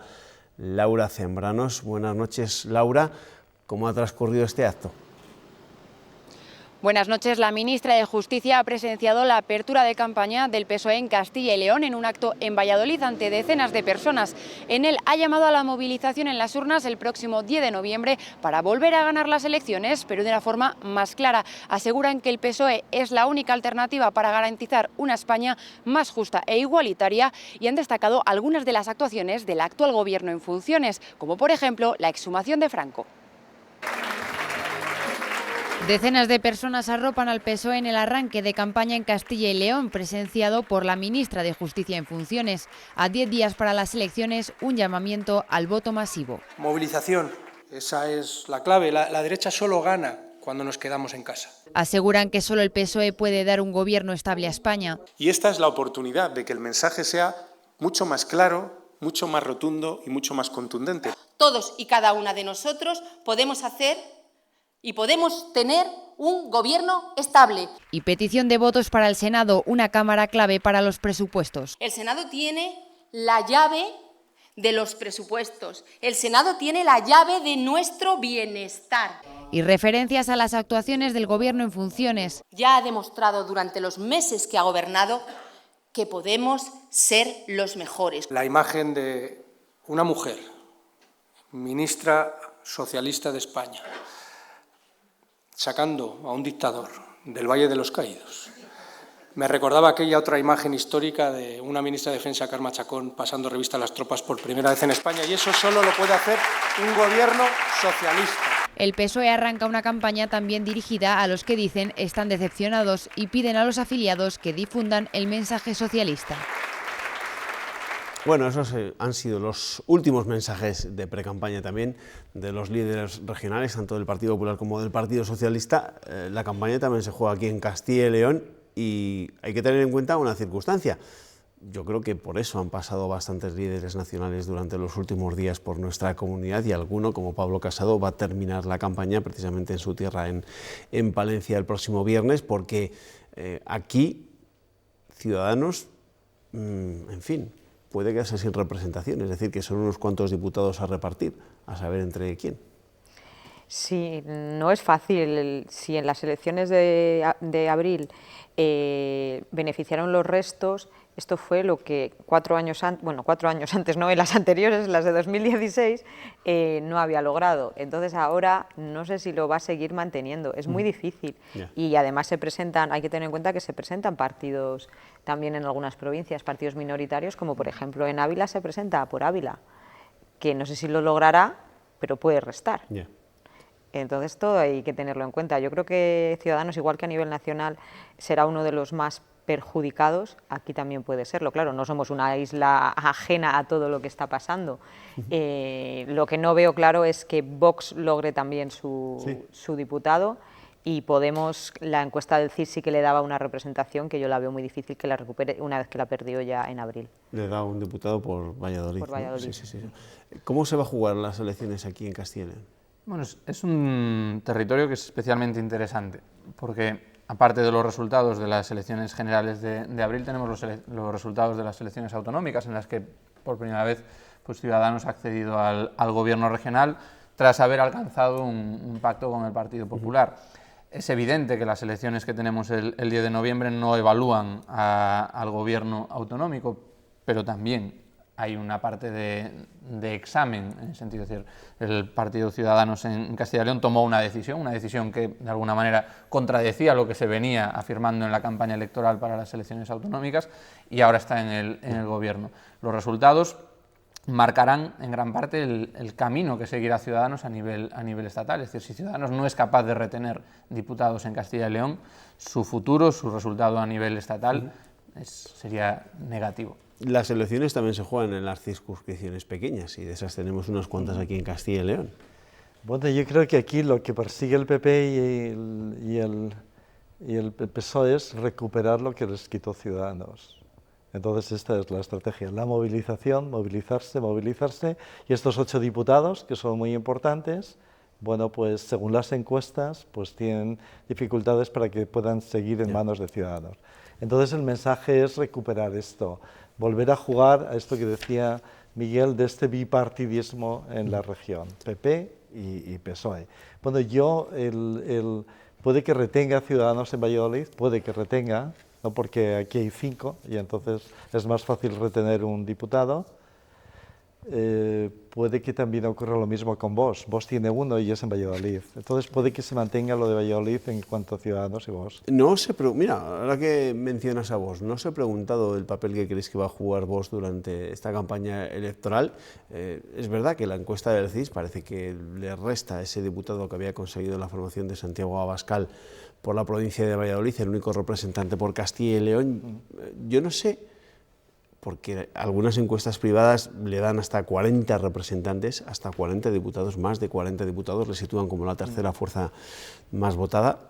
Laura Zembranos. Buenas noches, Laura. cómo ha transcurrido este acto. Buenas noches. La ministra de Justicia ha presenciado la apertura de campaña del PSOE en Castilla y León en un acto en Valladolid ante decenas de personas. En él ha llamado a la movilización en las urnas el próximo 10 de noviembre para volver a ganar las elecciones, pero de una forma más clara. Aseguran que el PSOE es la única alternativa para garantizar una España más justa e igualitaria y han destacado algunas de las actuaciones del actual gobierno en funciones, como por ejemplo la exhumación de Franco. Decenas de personas arropan al PSOE en el arranque de campaña en Castilla y León, presenciado por la ministra de Justicia en funciones. A 10 días para las elecciones, un llamamiento al voto masivo. Movilización, esa es la clave. La derecha solo gana cuando nos quedamos en casa. Aseguran que solo el PSOE puede dar un gobierno estable a España. Y esta es la oportunidad de que el mensaje sea mucho más claro, mucho más rotundo y mucho más contundente. Todos y cada una de nosotros podemos hacer y podemos tener un gobierno estable. Y petición de votos para el Senado, una cámara clave para los presupuestos. El Senado tiene la llave de los presupuestos. El Senado tiene la llave de nuestro bienestar. Y referencias a las actuaciones del gobierno en funciones. Ya ha demostrado durante los meses que ha gobernado que podemos ser los mejores. La imagen de una mujer, ministra socialista de España, sacando a un dictador del Valle de los Caídos. Me recordaba aquella otra imagen histórica de una ministra de Defensa, Carme Chacón, pasando revista a las tropas por primera vez en España, y eso solo lo puede hacer un gobierno socialista. El PSOE arranca una campaña también dirigida a los que dicen están decepcionados y piden a los afiliados que difundan el mensaje socialista. Bueno, esos han sido los últimos mensajes de precampaña también de los líderes regionales, tanto del Partido Popular como del Partido Socialista. La campaña también se juega aquí en Castilla y León y hay que tener en cuenta una circunstancia. Yo creo que por eso han pasado bastantes líderes nacionales durante los últimos días por nuestra comunidad y alguno, como Pablo Casado, va a terminar la campaña precisamente en su tierra, en Palencia, el próximo viernes, porque aquí Ciudadanos, en fin, puede quedarse sin representación, es decir, que son unos cuantos diputados a repartir, a saber entre quién. Sí, no es fácil. Si en las elecciones de abril beneficiaron los restos, esto fue lo que 4 años antes, no, en las anteriores, las de 2016, no había logrado. Entonces ahora no sé si lo va a seguir manteniendo, es muy difícil. Yeah. Y además hay que tener en cuenta que se presentan partidos también en algunas provincias, partidos minoritarios, como por ejemplo en Ávila se presenta por Ávila, que no sé si lo logrará, pero puede restar. Yeah. Entonces todo hay que tenerlo en cuenta. Yo creo que Ciudadanos, igual que a nivel nacional, será uno de los más perjudicados. Aquí también puede serlo. Claro, no somos una isla ajena a todo lo que está pasando. Lo que no veo claro es que Vox logre también su diputado y Podemos, la encuesta del CIS sí que le daba una representación que yo la veo muy difícil que la recupere una vez que la perdió ya en abril. Le da un diputado por Valladolid. Por Valladolid. ¿No? Sí. ¿Cómo se va a jugar las elecciones aquí en Castilla y León? Bueno, es un territorio que es especialmente interesante, porque aparte de los resultados de las elecciones generales de abril, tenemos los resultados de las elecciones autonómicas, en las que por primera vez pues, Ciudadanos ha accedido al gobierno regional tras haber alcanzado un pacto con el Partido Popular. Es evidente que las elecciones que tenemos el 10 de noviembre no evalúan al gobierno autonómico, pero también hay una parte de examen, en el sentido de decir, el Partido Ciudadanos en Castilla y León tomó una decisión que de alguna manera contradecía lo que se venía afirmando en la campaña electoral para las elecciones autonómicas y ahora está en el gobierno. Los resultados marcarán en gran parte el camino que seguirá Ciudadanos a nivel estatal. Es decir, si Ciudadanos no es capaz de retener diputados en Castilla y León, su futuro, su resultado a nivel estatal sería negativo. Las elecciones también se juegan en las circunscripciones pequeñas y de esas tenemos unas cuantas aquí en Castilla y León. Bueno, yo creo que aquí lo que persigue el PP y el PSOE es recuperar lo que les quitó Ciudadanos. Entonces esta es la estrategia, la movilización, movilizarse, y estos 8 diputados, que son muy importantes, bueno, pues según las encuestas, pues tienen dificultades para que puedan seguir en manos de Ciudadanos. Entonces el mensaje es recuperar esto, volver a jugar a esto que decía Miguel de este bipartidismo en la región, PP y PSOE. Bueno, yo, puede que retenga Ciudadanos en Valladolid, puede que retenga, ¿no? Porque aquí hay 5 y entonces es más fácil retener un diputado. Puede que también ocurra lo mismo con Vox. Vox tiene 1 y es en Valladolid. Entonces puede que se mantenga lo de Valladolid en cuanto a Ciudadanos y Vox. Mira, ahora que mencionas a Vox, no os he preguntado el papel que creéis que va a jugar Vox durante esta campaña electoral. Es verdad que la encuesta del CIS parece que le resta a ese diputado que había conseguido la formación de Santiago Abascal por la provincia de Valladolid, el único representante por Castilla y León. Yo no sé, porque algunas encuestas privadas le dan hasta 40 representantes, hasta 40 diputados, más de 40 diputados, le sitúan como la tercera fuerza más votada.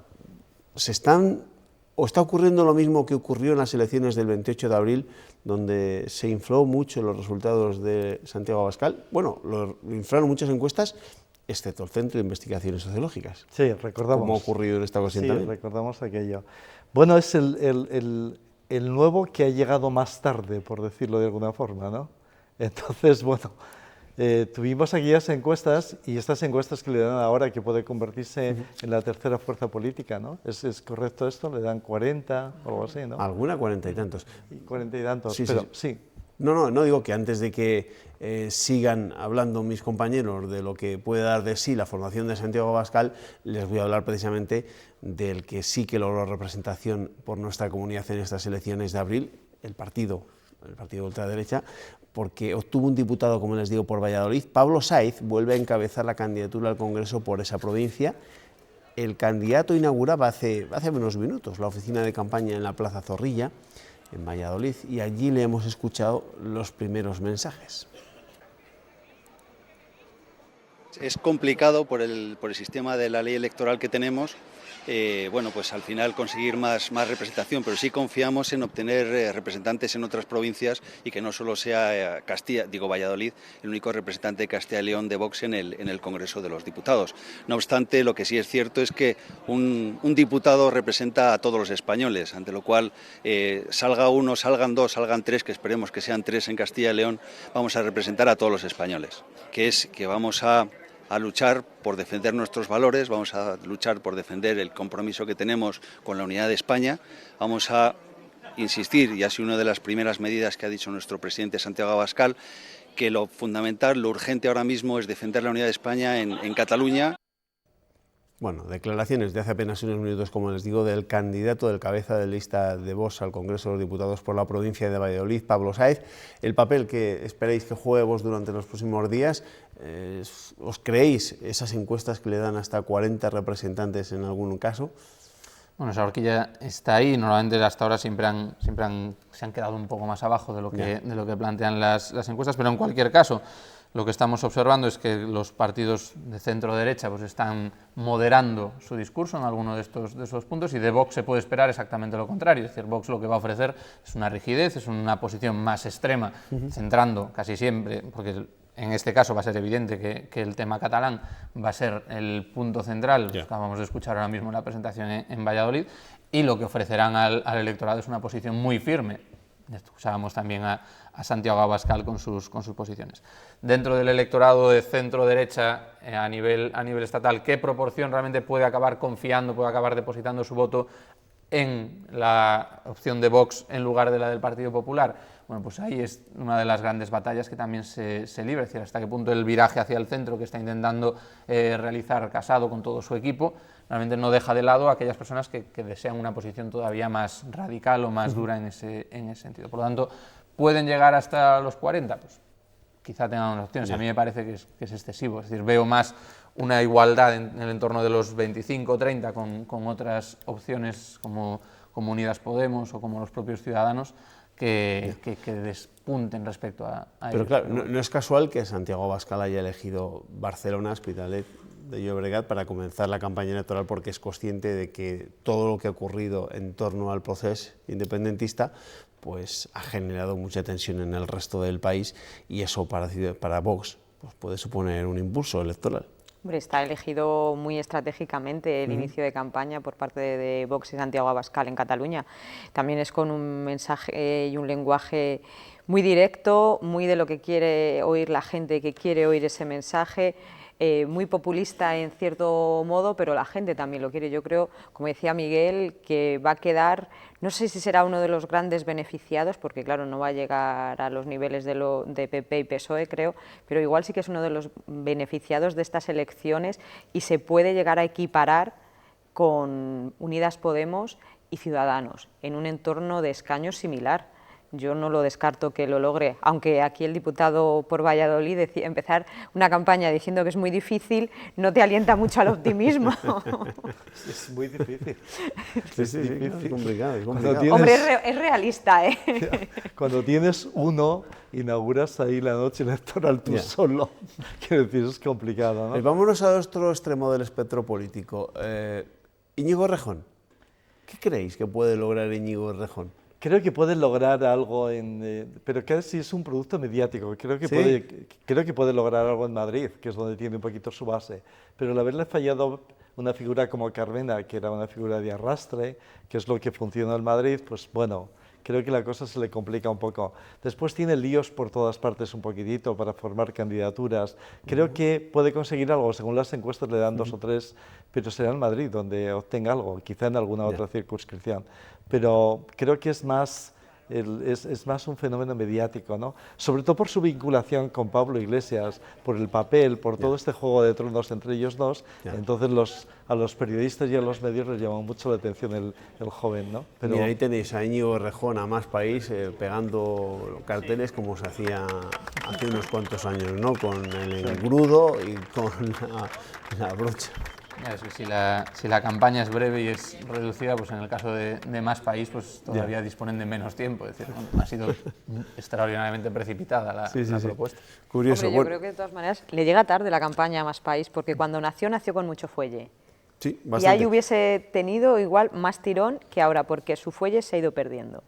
¿Está ocurriendo lo mismo que ocurrió en las elecciones del 28 de abril, donde se infló mucho los resultados de Santiago Abascal? Bueno, lo inflaron muchas encuestas, excepto el Centro de Investigaciones Sociológicas. Sí, recordamos. ¿Cómo ha ocurrido en esta ocasión también? Sí, recordamos aquello. Bueno, es el nuevo que ha llegado más tarde, por decirlo de alguna forma, ¿no? Entonces, bueno, tuvimos aquellas encuestas, y estas encuestas que le dan ahora que puede convertirse en la tercera fuerza política, ¿no? ¿Es correcto esto? ¿Le dan 40 o algo así, no? Alguna 40 y tantos. 40 y tantos, sí, pero sí. No digo que antes de que sigan hablando mis compañeros de lo que puede dar de sí la formación de Santiago Abascal, les voy a hablar precisamente del que sí que logró representación por nuestra comunidad en estas elecciones de abril, el partido de ultraderecha, porque obtuvo un diputado, como les digo, por Valladolid. Pablo Sáiz vuelve a encabezar la candidatura al Congreso por esa provincia. El candidato inauguraba hace unos minutos la oficina de campaña en la Plaza Zorrilla, en Valladolid, y allí le hemos escuchado los primeros mensajes. Es complicado por el sistema de la ley electoral que tenemos, bueno, pues al final conseguir más representación, pero sí confiamos en obtener representantes en otras provincias y que no solo sea Valladolid, el único representante de Castilla y León de Vox en el Congreso de los Diputados. No obstante, lo que sí es cierto es que un diputado representa a todos los españoles, ante lo cual salga uno, salgan dos, salgan tres, que esperemos que sean 3 en Castilla y León, vamos a representar a todos los españoles, que vamos a luchar por defender nuestros valores, vamos a luchar por defender el compromiso que tenemos con la unidad de España, vamos a insistir, y ha sido una de las primeras medidas que ha dicho nuestro presidente Santiago Abascal, que lo fundamental, lo urgente ahora mismo es defender la unidad de España en Cataluña. Bueno, declaraciones de hace apenas unos minutos, como les digo, del candidato del cabeza de lista de Vox al Congreso de los Diputados por la provincia de Valladolid, Pablo Sáiz. El papel que esperáis que juegue Vox durante los próximos días, ¿os creéis esas encuestas que le dan hasta 40 representantes en algún caso? Bueno, esa horquilla está ahí, normalmente hasta ahora siempre se han quedado un poco más abajo de lo que plantean las encuestas, pero en cualquier caso, lo que estamos observando es que los partidos de centro-derecha pues están moderando su discurso en alguno de esos puntos, y de Vox se puede esperar exactamente lo contrario. Es decir, Vox lo que va a ofrecer es una rigidez, es una posición más extrema, centrando casi siempre, porque en este caso va a ser evidente que el tema catalán va a ser el punto central, lo acabamos de escuchar ahora mismo en la presentación en Valladolid, y lo que ofrecerán al electorado es una posición muy firme. Escuchábamos también a Santiago Abascal con sus posiciones. Dentro del electorado de centro-derecha a nivel estatal, ¿qué proporción realmente puede acabar confiando, puede acabar depositando su voto en la opción de Vox en lugar de la del Partido Popular? Bueno, pues ahí es una de las grandes batallas que también se libra, es decir, hasta qué punto el viraje hacia el centro que está intentando realizar Casado con todo su equipo realmente no deja de lado a aquellas personas que desean una posición todavía más radical o más dura en ese sentido. Por lo tanto, ¿pueden llegar hasta los 40? Pues quizá tengan unas opciones. A mí me parece que es excesivo, es decir, veo más una igualdad en el entorno de los 25 o 30 con otras opciones como Unidas Podemos o como los propios Ciudadanos que despunten respecto a Pero ellos. claro, no es casual que Santiago Abascal haya elegido Barcelona, Hospitalet de Llobregat, para comenzar la campaña electoral, porque es consciente de que todo lo que ha ocurrido en torno al proceso independentista pues ha generado mucha tensión en el resto del país, y eso para Vox pues puede suponer un impulso electoral. Hombre, está elegido muy estratégicamente el inicio de campaña por parte de Vox y Santiago Abascal en Cataluña. También es con un mensaje y un lenguaje muy directo, muy de lo que quiere oír la gente, que quiere oír ese mensaje. muy populista en cierto modo, pero la gente también lo quiere. Yo creo, como decía Miguel, que va a quedar, no sé si será uno de los grandes beneficiados, porque claro, no va a llegar a los niveles de PP y PSOE, creo, pero igual sí que es uno de los beneficiados de estas elecciones y se puede llegar a equiparar con Unidas Podemos y Ciudadanos en un entorno de escaños similar. Yo no lo descarto que lo logre, aunque aquí el diputado por Valladolid empezar una campaña diciendo que es muy difícil no te alienta mucho al optimismo. Es muy difícil. Es complicado. Hombre, es realista, ¿eh? Cuando tienes uno, inauguras ahí la noche electoral tú solo. Quiero decir, es complicado, ¿no? Vámonos a otro extremo del espectro político. Íñigo Errejón. ¿Qué creéis que puede lograr Íñigo Errejón? Creo que puede lograr algo, pero casi es un producto mediático. Creo que puede lograr algo en Madrid, que es donde tiene un poquito su base. Pero al haberle fallado una figura como Carmena, que era una figura de arrastre, que es lo que funciona en Madrid, pues bueno, creo que la cosa se le complica un poco. Después tiene líos por todas partes un poquitito para formar candidaturas. Creo que puede conseguir algo, según las encuestas le dan 2 o 3, pero será en Madrid donde obtenga algo, quizá en alguna otra circunscripción. Pero creo que es más un fenómeno mediático, ¿no? Sobre todo por su vinculación con Pablo Iglesias, por el papel, por todo este juego de tronos entre ellos dos. Entonces a los periodistas y a los medios les llama mucho la atención el joven, ¿no? Pero mira, ahí tenéis a Íñigo Errejón, a Más País, pegando carteles como se hacía hace unos cuantos años, ¿no? Con el engrudo y con la brocha. Es que si la campaña es breve y es reducida, pues en el caso de Más País, pues todavía disponen de menos tiempo. Es decir, ha sido extraordinariamente precipitada la propuesta. Curioso. Hombre, yo creo que de todas maneras le llega tarde la campaña a Más País, porque cuando nació con mucho fuelle. Sí, y ahí hubiese tenido igual más tirón que ahora, porque su fuelle se ha ido perdiendo.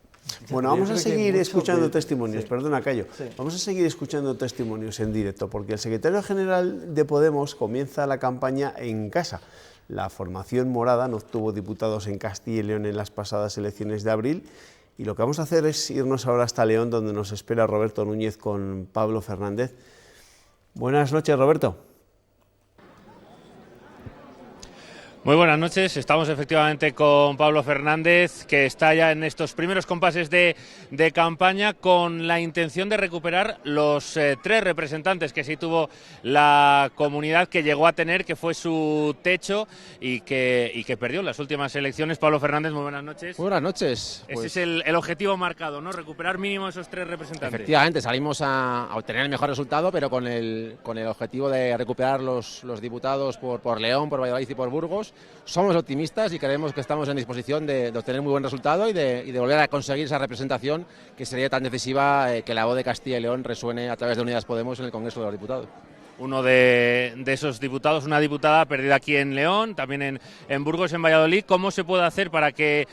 Bueno, vamos a seguir escuchando testimonios, perdona, Cayo. Vamos a seguir escuchando testimonios en directo, porque el secretario general de Podemos comienza la campaña en casa. La formación morada no obtuvo diputados en Castilla y León en las pasadas elecciones de abril, y lo que vamos a hacer es irnos ahora hasta León, donde nos espera Roberto Núñez con Pablo Fernández. Buenas noches, Roberto. Muy buenas noches, estamos efectivamente con Pablo Fernández, que está ya en estos primeros compases de campaña con la intención de recuperar los 3 representantes que sí tuvo la comunidad, que llegó a tener, que fue su techo y que perdió en las últimas elecciones. Pablo Fernández, muy buenas noches. Muy buenas noches. Ese es el objetivo marcado, ¿no? Recuperar mínimo esos 3 representantes. Efectivamente, salimos a obtener el mejor resultado, pero con el objetivo de recuperar los diputados por León, por Valladolid y por Burgos. Somos optimistas y creemos que estamos en disposición de obtener muy buen resultado y de volver a conseguir esa representación que sería tan decisiva, que la voz de Castilla y León resuene a través de Unidas Podemos en el Congreso de los Diputados. Uno de esos diputados, una diputada perdida aquí en León, también en Burgos, en Valladolid. ¿Cómo se puede hacer para que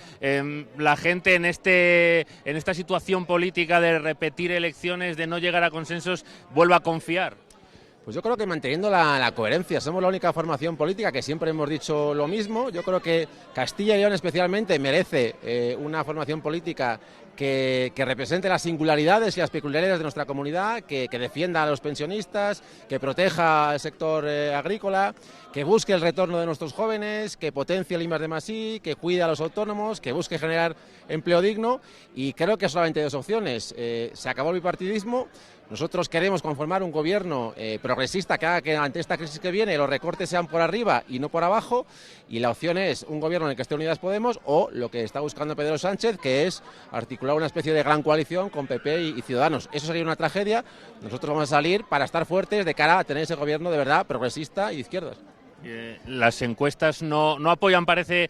la gente en esta situación política de repetir elecciones, de no llegar a consensos, vuelva a confiar? Pues yo creo que manteniendo la coherencia. Somos la única formación política que siempre hemos dicho lo mismo. Yo creo que Castilla y León especialmente merece una formación política que represente las singularidades y las peculiaridades de nuestra comunidad, que defienda a los pensionistas, que proteja al sector agrícola, que busque el retorno de nuestros jóvenes, que potencie el I+D+I, que cuide a los autónomos, que busque generar empleo digno. Y creo que solamente hay 2 opciones. Se acabó el bipartidismo. Nosotros queremos conformar un gobierno progresista que haga que ante esta crisis que viene los recortes sean por arriba y no por abajo, y la opción es un gobierno en el que esté Unidas Podemos, o lo que está buscando Pedro Sánchez, que es articular una especie de gran coalición con PP y Ciudadanos. Eso sería una tragedia. Nosotros vamos a salir para estar fuertes de cara a tener ese gobierno de verdad progresista y de izquierdas. Las encuestas no apoyan, parece,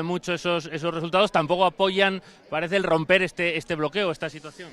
mucho esos resultados, tampoco apoyan, parece, el romper este bloqueo, esta situación.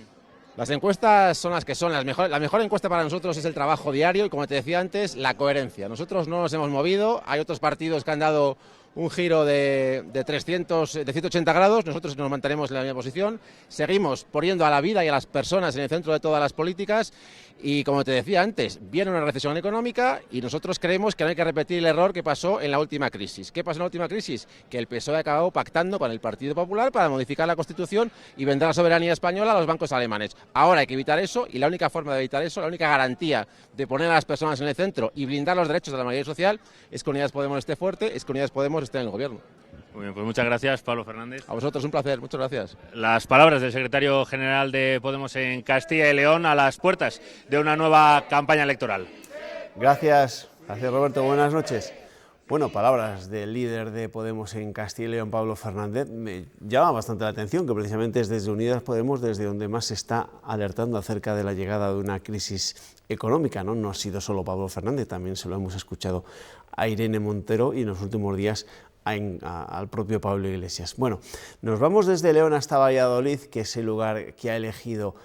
Las encuestas son las que son. La mejor encuesta para nosotros es el trabajo diario y, como te decía antes, la coherencia. Nosotros no nos hemos movido, hay otros partidos que han dado un giro de 180 grados, nosotros nos mantenemos en la misma posición, seguimos poniendo a la vida y a las personas en el centro de todas las políticas Y como te decía antes, viene una recesión económica y nosotros creemos que no hay que repetir el error que pasó en la última crisis. ¿Qué pasó en la última crisis? Que el PSOE ha acabado pactando con el Partido Popular para modificar la Constitución y vender la soberanía española a los bancos alemanes. Ahora hay que evitar eso y la única forma de evitar eso, la única garantía de poner a las personas en el centro y blindar los derechos de la mayoría social es que Unidas Podemos esté fuerte, es que Unidas Podemos esté en el gobierno. Muy bien, pues muchas gracias, Pablo Fernández. A vosotros, un placer, muchas gracias. Las palabras del secretario general de Podemos en Castilla y León a las puertas de una nueva campaña electoral. Gracias Roberto, buenas noches. Bueno, palabras del líder de Podemos en Castilla y León, Pablo Fernández. Me llama bastante la atención que precisamente es desde Unidas Podemos desde donde más se está alertando acerca de la llegada de una crisis económica, ¿no? No ha sido solo Pablo Fernández, también se lo hemos escuchado a Irene Montero y en los últimos días al propio Pablo Iglesias. Bueno, nos vamos desde León hasta Valladolid, que es el lugar que ha elegido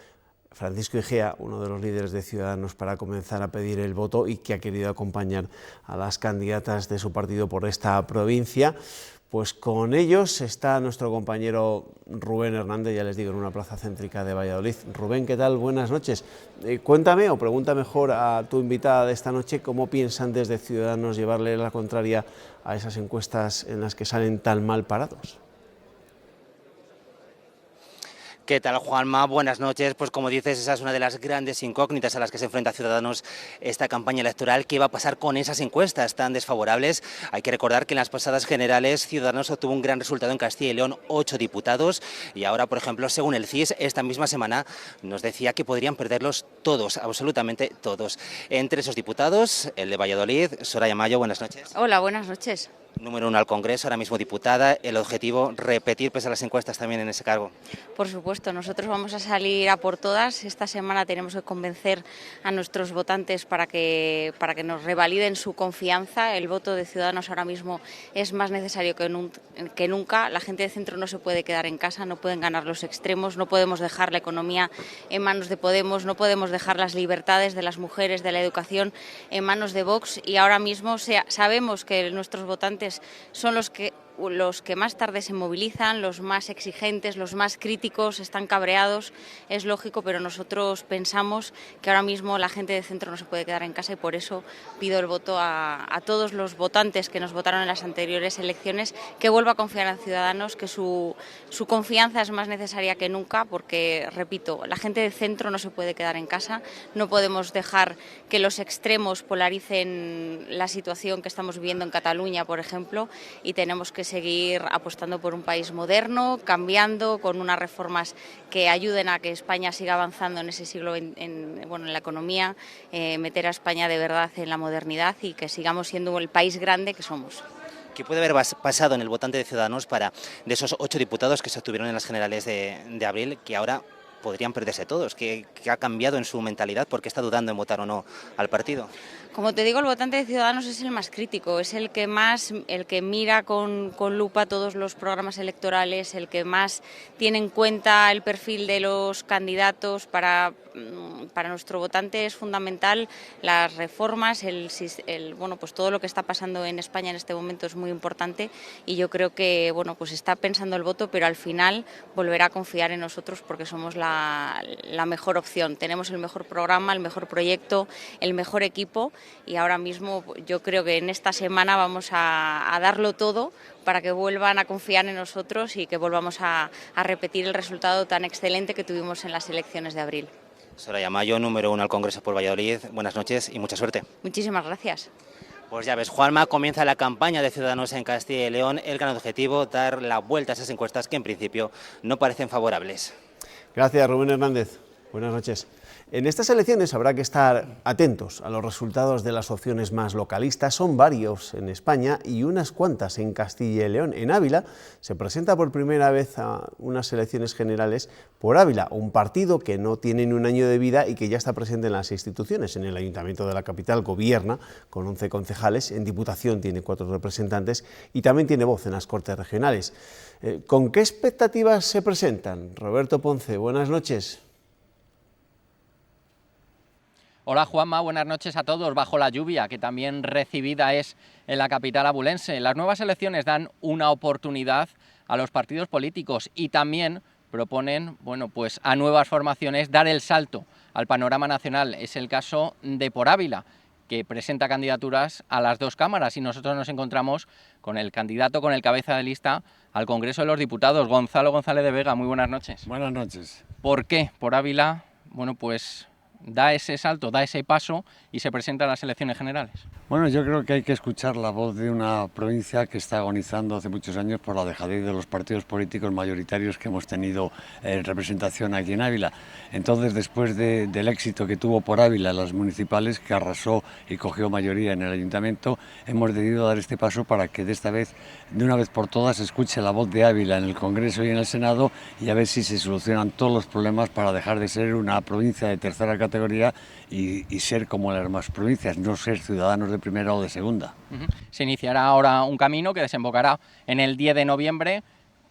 Francisco Igea, uno de los líderes de Ciudadanos, para comenzar a pedir el voto y que ha querido acompañar a las candidatas de su partido por esta provincia. Pues con ellos está nuestro compañero Rubén Hernández, ya les digo, en una plaza céntrica de Valladolid. Rubén, ¿qué tal? Buenas noches. Cuéntame o pregunta mejor a tu invitada de esta noche cómo piensan desde Ciudadanos llevarle la contraria a esas encuestas en las que salen tan mal parados. ¿Qué tal, Juanma? Buenas noches. Pues como dices, esa es una de las grandes incógnitas a las que se enfrenta Ciudadanos esta campaña electoral. ¿Qué va a pasar con esas encuestas tan desfavorables? Hay que recordar que en las pasadas generales Ciudadanos obtuvo un gran resultado en Castilla y León, 8 diputados, y ahora, por ejemplo, según el CIS, esta misma semana nos decía que podrían perderlos todos, absolutamente todos. Entre esos diputados, el de Valladolid, Soraya Mayo, buenas noches. Hola, buenas noches. Número 1 al Congreso, ahora mismo diputada. El objetivo, repetir pese a las encuestas también en ese cargo. Por supuesto, nosotros vamos a salir a por todas. Esta semana tenemos que convencer a nuestros votantes para que nos revaliden su confianza. El voto de Ciudadanos ahora mismo es más necesario que nunca. La gente de centro no se puede quedar en casa, no pueden ganar los extremos, no podemos dejar la economía en manos de Podemos, no podemos dejar las libertades de las mujeres, de la educación en manos de Vox, y ahora mismo sabemos que nuestros votantes son los que más tarde se movilizan, los más exigentes, los más críticos, están cabreados, es lógico, pero nosotros pensamos que ahora mismo la gente de centro no se puede quedar en casa y por eso pido el voto a todos los votantes que nos votaron en las anteriores elecciones, que vuelva a confiar en Ciudadanos, que su confianza es más necesaria que nunca, porque, repito, la gente de centro no se puede quedar en casa, no podemos dejar que los extremos polaricen la situación que estamos viviendo en Cataluña, por ejemplo, y tenemos que seguir apostando por un país moderno, cambiando, con unas reformas que ayuden a que España siga avanzando en ese siglo en la economía, meter a España de verdad en la modernidad y que sigamos siendo el país grande que somos. ¿Qué puede haber pasado en el votante de Ciudadanos de esos 8 diputados que se obtuvieron en las generales de abril, que ahora podrían perderse todos? ¿Qué ha cambiado en su mentalidad? ¿Por qué está dudando en votar o no al partido? Como te digo, el votante de Ciudadanos es el más crítico, es el que mira con lupa todos los programas electorales, el que más tiene en cuenta el perfil de los candidatos. Para nuestro votante es fundamental las reformas, pues todo lo que está pasando en España en este momento es muy importante, y yo creo que pues está pensando el voto, pero al final volverá a confiar en nosotros porque somos la mejor opción. Tenemos el mejor programa, el mejor proyecto, el mejor equipo, y ahora mismo yo creo que en esta semana vamos a darlo todo para que vuelvan a confiar en nosotros y que volvamos a repetir el resultado tan excelente que tuvimos en las elecciones de abril. Soraya Mayo, número 1 al Congreso por Valladolid. Buenas noches y mucha suerte. Muchísimas gracias. Pues ya ves, Juanma, comienza la campaña de Ciudadanos en Castilla y León. El gran objetivo, dar la vuelta a esas encuestas que en principio no parecen favorables. Gracias, Rubén Hernández. Buenas noches. En estas elecciones habrá que estar atentos a los resultados de las opciones más localistas. Son varios en España y unas cuantas en Castilla y León. En Ávila se presenta por primera vez a unas elecciones generales por Ávila, un partido que no tiene ni un año de vida y que ya está presente en las instituciones. En el Ayuntamiento de la capital gobierna con 11 concejales, en Diputación tiene 4 representantes y también tiene voz en las Cortes Regionales. ¿Con qué expectativas se presentan? Roberto Ponce, buenas noches. Hola Juanma, buenas noches a todos. Bajo la lluvia, que también recibida es en la capital abulense. Las nuevas elecciones dan una oportunidad a los partidos políticos y también proponen, bueno, pues a nuevas formaciones dar el salto al panorama nacional. Es el caso de Por Ávila, que presenta candidaturas a las dos cámaras, y nosotros nos encontramos con el candidato, con el cabeza de lista al Congreso de los Diputados, Gonzalo González de Vega. Muy buenas noches. Buenas noches. ¿Por qué Por Ávila, bueno, pues da ese salto, da ese paso y se presenta a las elecciones generales? Bueno, yo creo que hay que escuchar la voz de una provincia que está agonizando hace muchos años por la dejadez de los partidos políticos mayoritarios que hemos tenido representación aquí en Ávila. Entonces, después del éxito que tuvo Por Ávila en las municipales, que arrasó y cogió mayoría en el ayuntamiento, hemos decidido dar este paso para que de esta vez, de una vez por todas, se escuche la voz de Ávila en el Congreso y en el Senado, y a ver si se solucionan todos los problemas para dejar de ser una provincia de tercera categoría y ser como las demás provincias, no ser ciudadanos de primera o de segunda. Se iniciará ahora un camino que desembocará en el 10 de noviembre.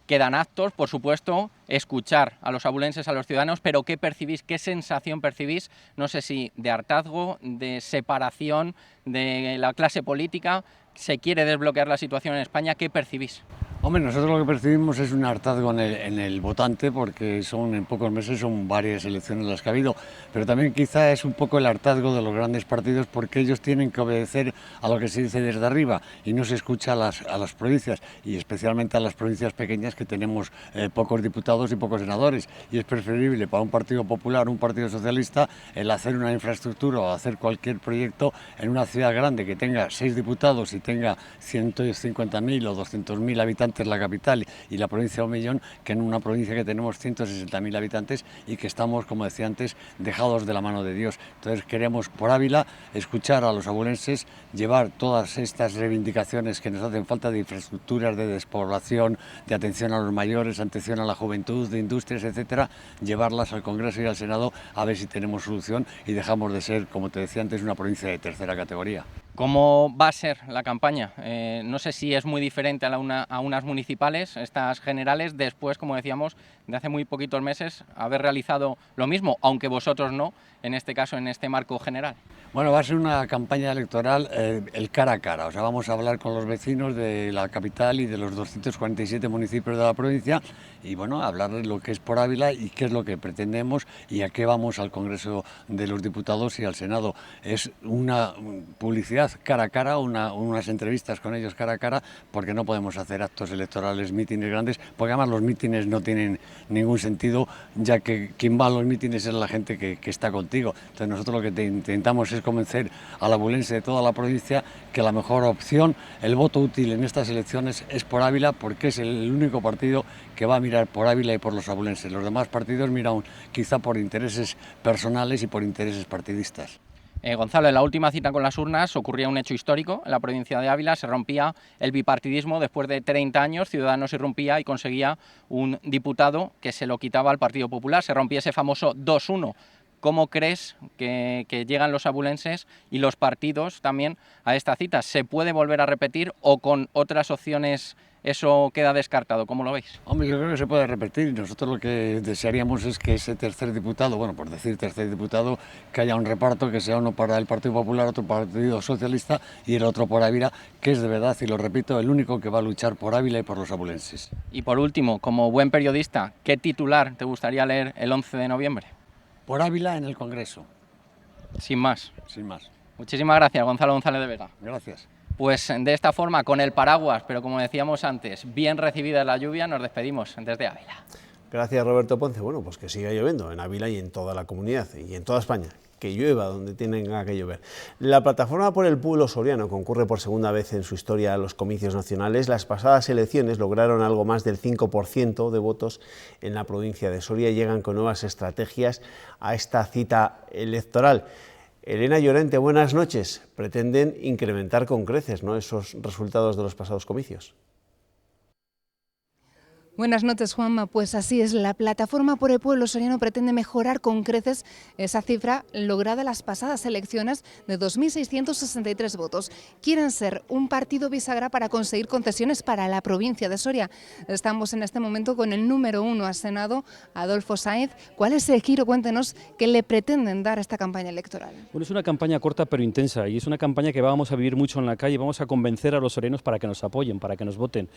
Quedan actos, por supuesto, escuchar a los abulenses, a los ciudadanos, pero ¿qué percibís, qué sensación percibís? No sé si de hartazgo, de separación de la clase política. ¿Se quiere desbloquear la situación en España? ¿Qué percibís? Hombre, nosotros lo que percibimos es un hartazgo en el votante, porque en pocos meses son varias elecciones las que ha habido, pero también quizá es un poco el hartazgo de los grandes partidos, porque ellos tienen que obedecer a lo que se dice desde arriba y no se escucha a las provincias, y especialmente a las provincias pequeñas, que tenemos pocos diputados y pocos senadores, y es preferible para un partido popular, un partido socialista, el hacer una infraestructura o hacer cualquier proyecto en una ciudad grande que tenga 6 diputados y tenga 150.000 o 200.000 habitantes la capital y la provincia de 1 millón, que en una provincia que tenemos 160.000 habitantes y que estamos, como decía antes, dejados de la mano de Dios. Entonces queremos, por Ávila, escuchar a los abulenses, llevar todas estas reivindicaciones que nos hacen falta de infraestructuras, de despoblación, de atención a los mayores, atención a la juventud, de industrias, etcétera, llevarlas al Congreso y al Senado a ver si tenemos solución y dejamos de ser, como te decía antes, una provincia de tercera categoría. ¿Cómo va a ser la campaña? No sé si es muy diferente a unas municipales, estas generales, después, como decíamos, de hace muy poquitos meses, haber realizado lo mismo, aunque vosotros no, en este caso, en este marco general. Bueno, va a ser una campaña electoral el cara a cara, o sea, vamos a hablar con los vecinos de la capital y de los 247 municipios de la provincia y, bueno, hablarles lo que es Por Ávila y qué es lo que pretendemos y a qué vamos al Congreso de los Diputados y al Senado. Es una publicidad cara a cara, unas entrevistas con ellos cara a cara, porque no podemos hacer actos electorales, mítines grandes, porque además los mítines no tienen ningún sentido, ya que quien va a los mítines es la gente que está contigo. Entonces nosotros lo que intentamos es convencer al abulense de toda la provincia que la mejor opción, el voto útil en estas elecciones es Por Ávila, porque es el único partido que va a mirar por Ávila y por los abulenses. Los demás partidos miran quizá por intereses personales y por intereses partidistas. Gonzalo, en la última cita con las urnas ocurría un hecho histórico. En la provincia de Ávila se rompía el bipartidismo. Después de 30 años, Ciudadanos irrumpía y conseguía un diputado que se lo quitaba al Partido Popular. Se rompía ese famoso 2-1. ¿Cómo crees que llegan los abulenses y los partidos también a esta cita? ¿Se puede volver a repetir o con otras opciones eso queda descartado? ¿Cómo lo veis? Hombre, yo creo que se puede repetir. Nosotros lo que desearíamos es que ese tercer diputado, bueno, por decir tercer diputado, que haya un reparto, que sea uno para el Partido Popular, otro para el Partido Socialista y el otro por Ávila, que es de verdad, y lo repito, el único que va a luchar por Ávila y por los abulenses. Y por último, como buen periodista, ¿qué titular te gustaría leer el 11 de noviembre? Por Ávila en el Congreso. Sin más. Sin más. Muchísimas gracias, Gonzalo González de Vega. Gracias. Pues de esta forma, con el paraguas, pero como decíamos antes, bien recibida la lluvia, nos despedimos desde Ávila. Gracias, Roberto Ponce. Bueno, pues que siga lloviendo en Ávila y en toda la comunidad y en toda España. Que llueva donde tenga que llover. La Plataforma por el Pueblo Soriano concurre por segunda vez en su historia a los comicios nacionales. Las pasadas elecciones lograron algo más del 5% de votos en la provincia de Soria y llegan con nuevas estrategias a esta cita electoral. Elena Llorente, buenas noches. Pretenden incrementar con creces, ¿no?, esos resultados de los pasados comicios. Buenas noches, Juanma. Pues así es, la Plataforma por el Pueblo Soriano pretende mejorar con creces esa cifra lograda en las pasadas elecciones de 2.663 votos. Quieren ser un partido bisagra para conseguir concesiones para la provincia de Soria. Estamos en este momento con el número 1 al Senado, Adolfo Sáenz. ¿Cuál es el giro? Cuéntenos qué le pretenden dar a esta campaña electoral. Bueno, es una campaña corta pero intensa y es una campaña que vamos a vivir mucho en la calle. Vamos a convencer a los sorianos para que nos apoyen, para que nos voten.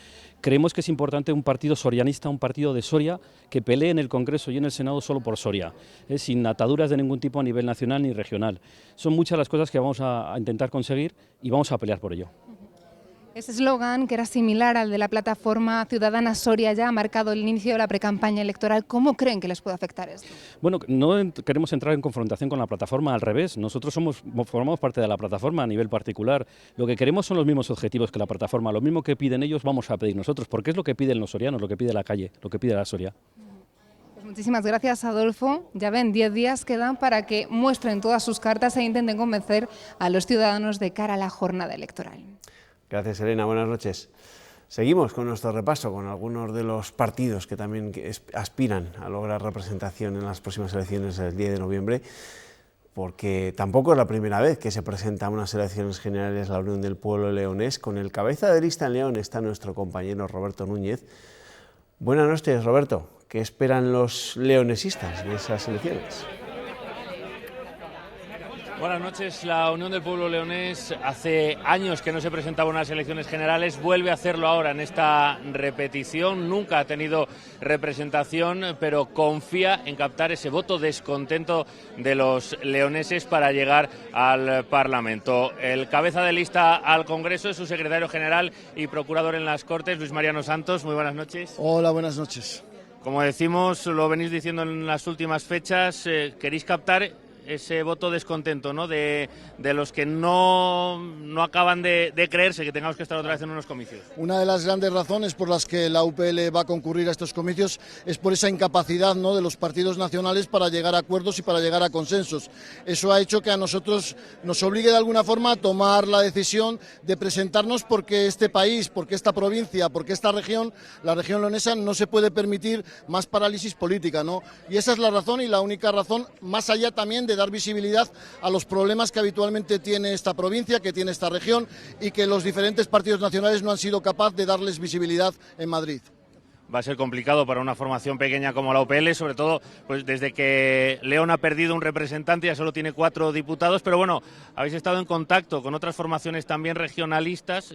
Creemos que es importante un partido sorianista, un partido de Soria que pelee en el Congreso y en el Senado solo por Soria, sin ataduras de ningún tipo a nivel nacional ni regional. Son muchas las cosas que vamos a intentar conseguir y vamos a pelear por ello. Ese eslogan, que era similar al de la plataforma ciudadana Soria, ya ha marcado el inicio de la precampaña electoral. ¿Cómo creen que les puede afectar esto? Bueno, no queremos entrar en confrontación con la plataforma, al revés. Nosotros formamos parte de la plataforma a nivel particular. Lo que queremos son los mismos objetivos que la plataforma. Lo mismo que piden ellos vamos a pedir nosotros, porque es lo que piden los sorianos, lo que pide la calle, lo que pide la Soria. Pues muchísimas gracias, Adolfo. Ya ven, 10 días quedan para que muestren todas sus cartas e intenten convencer a los ciudadanos de cara a la jornada electoral. Gracias, Elena. Buenas noches. Seguimos con nuestro repaso con algunos de los partidos que también aspiran a lograr representación en las próximas elecciones del 10 de noviembre, porque tampoco es la primera vez que se presenta a unas elecciones generales la Unión del Pueblo Leonés. Con el cabeza de lista en León está nuestro compañero Roberto Núñez. Buenas noches, Roberto. ¿Qué esperan los leonesistas de esas elecciones? Buenas noches. La Unión del Pueblo Leonés hace años que no se presentaba unas elecciones generales, vuelve a hacerlo ahora en esta repetición. Nunca ha tenido representación, pero confía en captar ese voto descontento de los leoneses para llegar al Parlamento. El cabeza de lista al Congreso es su secretario general y procurador en las Cortes, Luis Mariano Santos. Muy buenas noches. Hola, buenas noches. Como decimos, lo venís diciendo en las últimas fechas, queréis captar ese voto descontento, ¿no?, de los que no acaban de creerse que tengamos que estar otra vez en unos comicios. Una de las grandes razones por las que la UPL va a concurrir a estos comicios es por esa incapacidad, ¿no?, de los partidos nacionales para llegar a acuerdos y para llegar a consensos. Eso ha hecho que a nosotros nos obligue de alguna forma a tomar la decisión de presentarnos, porque este país, porque esta provincia, porque esta región, la región leonesa, no se puede permitir más parálisis política, ¿no? Y esa es la razón, y la única razón, más allá también de dar visibilidad a los problemas que habitualmente tiene esta provincia, que tiene esta región, y que los diferentes partidos nacionales no han sido capaces de darles visibilidad en Madrid. Va a ser complicado para una formación pequeña como la UPL, sobre todo pues desde que León ha perdido un representante, ya solo tiene 4 diputados, pero bueno, habéis estado en contacto con otras formaciones también regionalistas,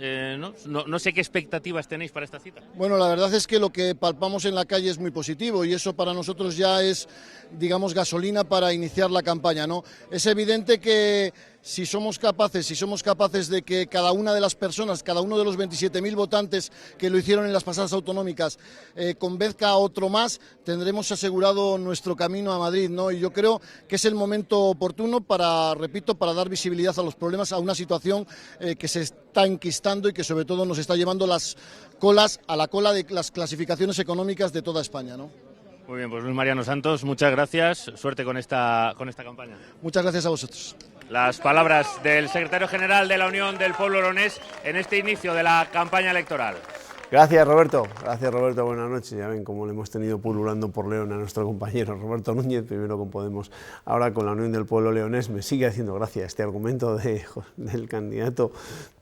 no sé qué expectativas tenéis para esta cita. Bueno, la verdad es que lo que palpamos en la calle es muy positivo, y eso para nosotros ya es, digamos, gasolina para iniciar la campaña, ¿no? Es evidente que si somos capaces de que cada una de las personas, cada uno de los 27.000 votantes que lo hicieron en las pasadas autonómicas, convenzca a otro más, tendremos asegurado nuestro camino a Madrid, ¿no? Y yo creo que es el momento oportuno para, repito, para dar visibilidad a los problemas, a una situación que se está enquistando y que sobre todo nos está llevando a la cola de las clasificaciones económicas de toda España, ¿no? Muy bien, pues Luis Mariano Santos, muchas gracias, suerte con esta campaña. Muchas gracias a vosotros. Las palabras del secretario general de la Unión del Pueblo Leonés en este inicio de la campaña electoral. Gracias, Roberto. Gracias, Roberto. Buenas noches. Ya ven cómo le hemos tenido pululando por León a nuestro compañero Roberto Núñez, primero con Podemos, ahora con la Unión del Pueblo Leonés. Me sigue haciendo gracia este argumento del candidato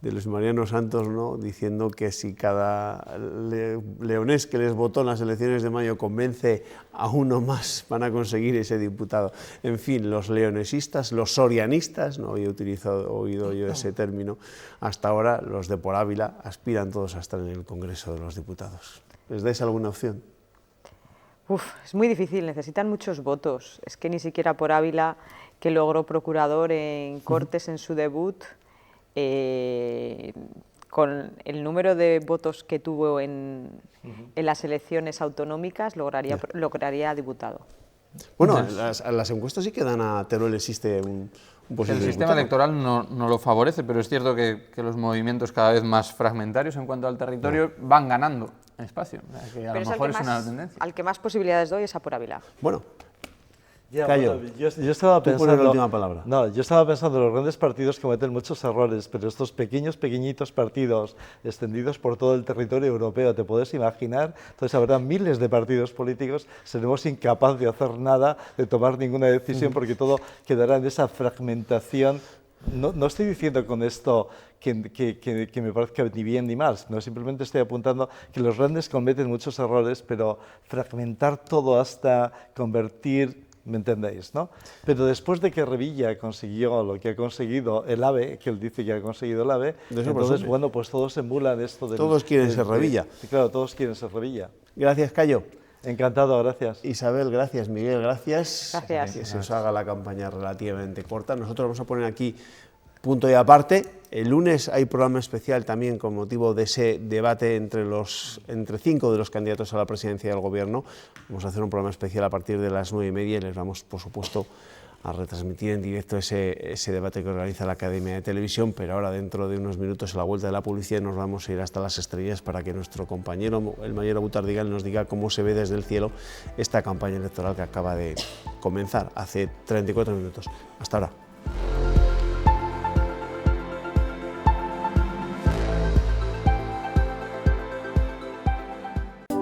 de Luis Mariano Santos, ¿no?, diciendo que si cada leonés que les votó en las elecciones de mayo convence a uno más, van a conseguir ese diputado. En fin, los leonesistas, los sorianistas, no había oído yo ese término hasta ahora, los de por Ávila, aspiran todos a estar en el Congreso de los Diputados. ¿Les dais alguna opción? Es muy difícil, necesitan muchos votos. Es que ni siquiera por Ávila, que logró procurador en Cortes en su debut, con el número de votos que tuvo en las elecciones autonómicas, lograría diputado. Bueno, las encuestas sí que dan a Teruel existe un posible El sistema electoral no lo favorece, pero es cierto que los movimientos cada vez más fragmentarios en cuanto al territorio van ganando en espacio. Que a lo mejor es una tendencia. Al que más posibilidades doy es a por Ávila. Bueno. Bueno, yo estaba pensando, la última palabra. Yo estaba pensando en los grandes partidos cometen muchos errores, pero estos pequeñitos partidos extendidos por todo el territorio europeo, ¿te puedes imaginar? Entonces habrá miles de partidos políticos, seremos incapaces de hacer nada, de tomar ninguna decisión, porque todo quedará en esa fragmentación. No estoy diciendo con esto que me parezca ni bien ni mal, no, simplemente estoy apuntando que los grandes cometen muchos errores, pero fragmentar todo hasta convertir... ¿Me entendéis, no? Pero después de que Revilla consiguió lo que ha conseguido el AVE, que él dice que ha conseguido el AVE, entonces, bueno, pues todos emulan esto de... Todos quieren ser Revilla. Claro, todos quieren ser Revilla. Gracias, Cayo. Encantado, gracias. Isabel, gracias. Miguel, gracias. Gracias. Que se os haga la campaña relativamente corta. Nosotros vamos a poner aquí punto y aparte. El lunes hay programa especial también con motivo de ese debate entre 5 de los candidatos a la presidencia del Gobierno. Vamos a hacer un programa especial a partir de las 9:30 y les vamos, por supuesto, a retransmitir en directo ese debate que organiza la Academia de Televisión, pero ahora dentro de unos minutos a la vuelta de la publicidad nos vamos a ir hasta las estrellas para que nuestro compañero, el mayor Abutardigal, nos diga cómo se ve desde el cielo esta campaña electoral que acaba de comenzar hace 34 minutos. Hasta ahora.